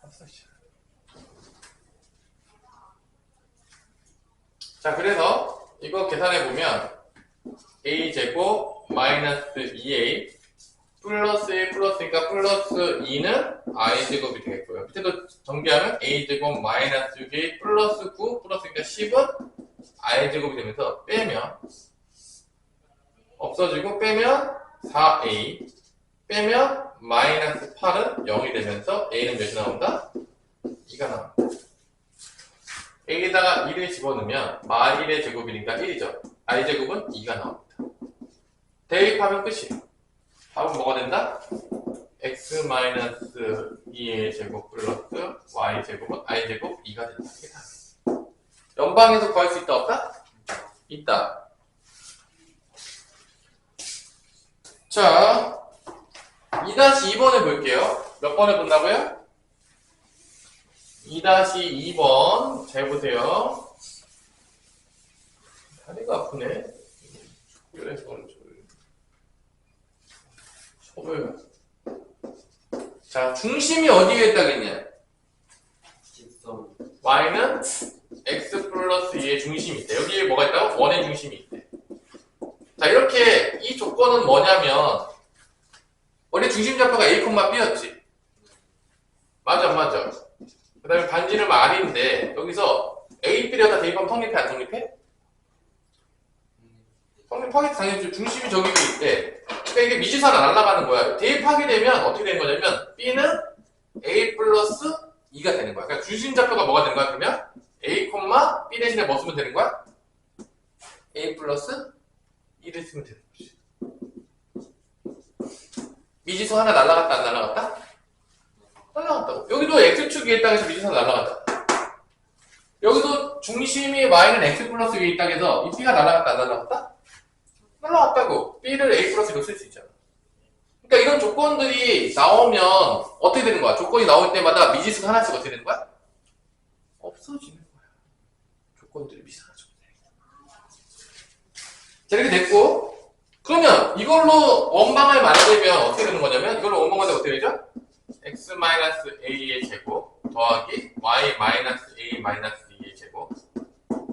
없어져. 자, 그래서 이거 계산해보면 A 제곱 마이너스 2A 플러스 1 플러스니까 플러스 2는 I 제곱이 되겠고요. 밑에도 전개하면 A 제곱 마이너스 6A 플러스 9 플러스니까 10은 I 제곱이 되면서 빼면 없어지고 빼면 4A 빼면 마이너스 8은 0이 되면서 A는 몇이 나온다? 2가 나온다. A에다가 1을 집어넣으면 마1의 제곱이니까 1이죠. I 제곱은 2가 나옵니다. 대입하면 끝이에요. 답은 뭐가 된다? x-2의 제곱 플러스 y 제곱은 I 제곱 2가 된다. 이게 답이에요. 연방에서 구할 수 있다 없다? 있다. 자, 2-2번을 볼게요. 몇 번을 본다고요? 2-2번 잘 보세요. 다리가 아프네. 그래서 소를. 자, 중심이 어디에 있다겠냐? y는 x 플러스 2의 중심이 있대. 여기에 뭐가 있다고? 원의 중심이 있대. 자, 이렇게 이 조건은 뭐냐면 원래 중심 좌표가 a, b였지. 맞아, 맞아. 그 다음에 반지름 r인데 여기서 a, b를 다 대입하면 성립해, 안 성립해? 성립하게 당연히 중심이 저기 있대. 그러니까 이게 미지수가 날아가는 거야. 대입하게 되면 어떻게 되는 거냐면 b는 a 플러스 2가 되는 거야. 그러니까 중심 좌표가 뭐가 되는 거야? 그러면 a, b 대신에 뭐 쓰면 되는 거야? a 플러스 2를 쓰면 되는 거지. 미지수 하나 날아갔다 안 날아갔다? 날아갔다고. 여기도 x축 위에 있다 해서 미지수가 날아갔다. 여기도 중심이 y는 x 플러스 위에 있다 해서 이 b가 날아갔다 안 날아갔다? 날라왔다고. B를 A 플러스로 쓸 수 있잖아. 그러니까 이런 조건들이 나오면 어떻게 되는 거야? 조건이 나올 때마다 미지수가 하나씩 어떻게 되는 거야? 없어지는 거야. 조건들이 미지수 하나씩. 자, 이렇게 됐고, 그러면 이걸로 원방을 만들면 어떻게 되는 거냐면 이걸로 원방을 만들면 어떻게 되죠? x-a의 제곱 더하기 y-a-2의 제곱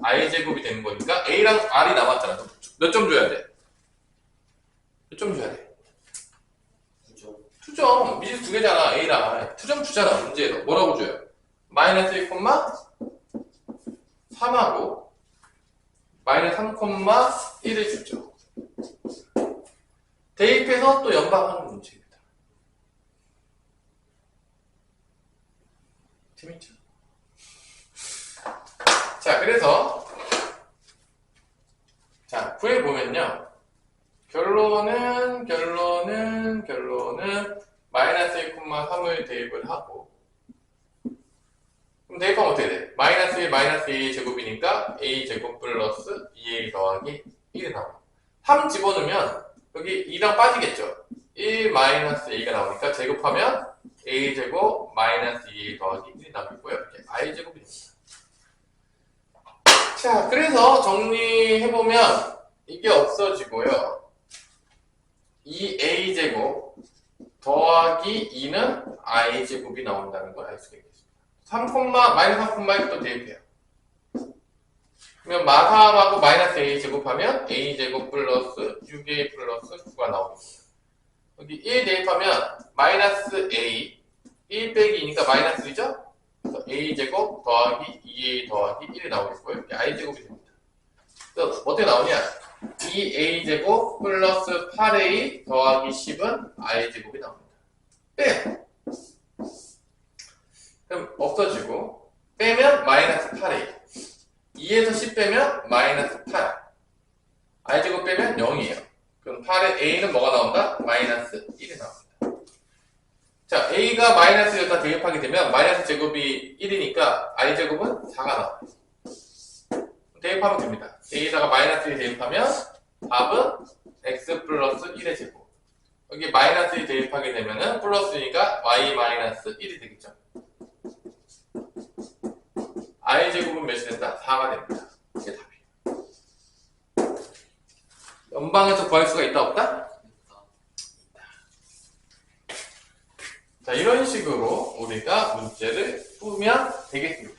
I 제곱이 되는 거니까 A랑 R이 남았잖아. 몇 점 줘야 돼? 몇 점 줘야 돼? 2점. 2점. 미지수 두 개잖아. A랑 R. 2점 주잖아. 문제에서. 뭐라고 줘요? 마이너스 1,3하고 마이너스 3,1을 주죠. 대입해서 또 연방하는 문제입니다. 재밌죠? 자, 그래서 자, 구해보면요. 결론은 마이너스 1,3을 대입을 하고 그럼 대입하면 어떻게 돼? 마이너스 1, 마이너스 2의 제곱이니까 a 제곱 플러스 2a 더하기 1이 나와. 3 집어넣으면 여기 2랑 빠지겠죠? 1 마이너스 a가 나오니까 제곱하면 a 제곱 마이너스 2a 더하기 1이 나오고요. 이렇게 i 제곱이 됩니다. 자, 그래서 정리해보면 이게 없어지고요. 2a제곱 더하기 2는 i제곱이 나온다는 걸 알 수가 있겠습니다. 마이너스 3, 또 대입해요. 그러면 마3하고 마이너스 a 제곱하면 a 제곱 플러스 6a 플러스 9가 나오겠고, 여기 1 대입하면 마이너스 a 1 빼기 2니까 마이너스 1이죠? 그래서 a 제곱 더하기 2a 더하기 1이 나오겠고요. 이게 i 제곱이 됩니다. 그래서 어떻게 나오냐? 2a 제곱 플러스 8a 더하기 10은 i 제곱이 나옵니다. 빼요. 그럼 없어지고, 빼면 마이너스 8a. 2에서 10 빼면 마이너스 8. i 제곱 빼면 0이에요. 그럼 8의 a는 뭐가 나온다? 마이너스 1이 나옵니다. 자, a가 마이너스 1을 다 대입하게 되면 마이너스 제곱이 1이니까 i 제곱은 4가 나와요. 대입하면 됩니다. a에다가 마이너스 1 대입하면 답은 x 플러스 1의 제곱. 여기 마이너스 1 대입하게 되면은 플러스니까 y 마이너스 1이 되겠죠. i 제곱은 몇이 된다? 4가 됩니다. 이게 답이에요. 연방에서 구할 수가 있다 없다? 자, 이런 식으로 우리가 문제를 풀면 되겠습니다.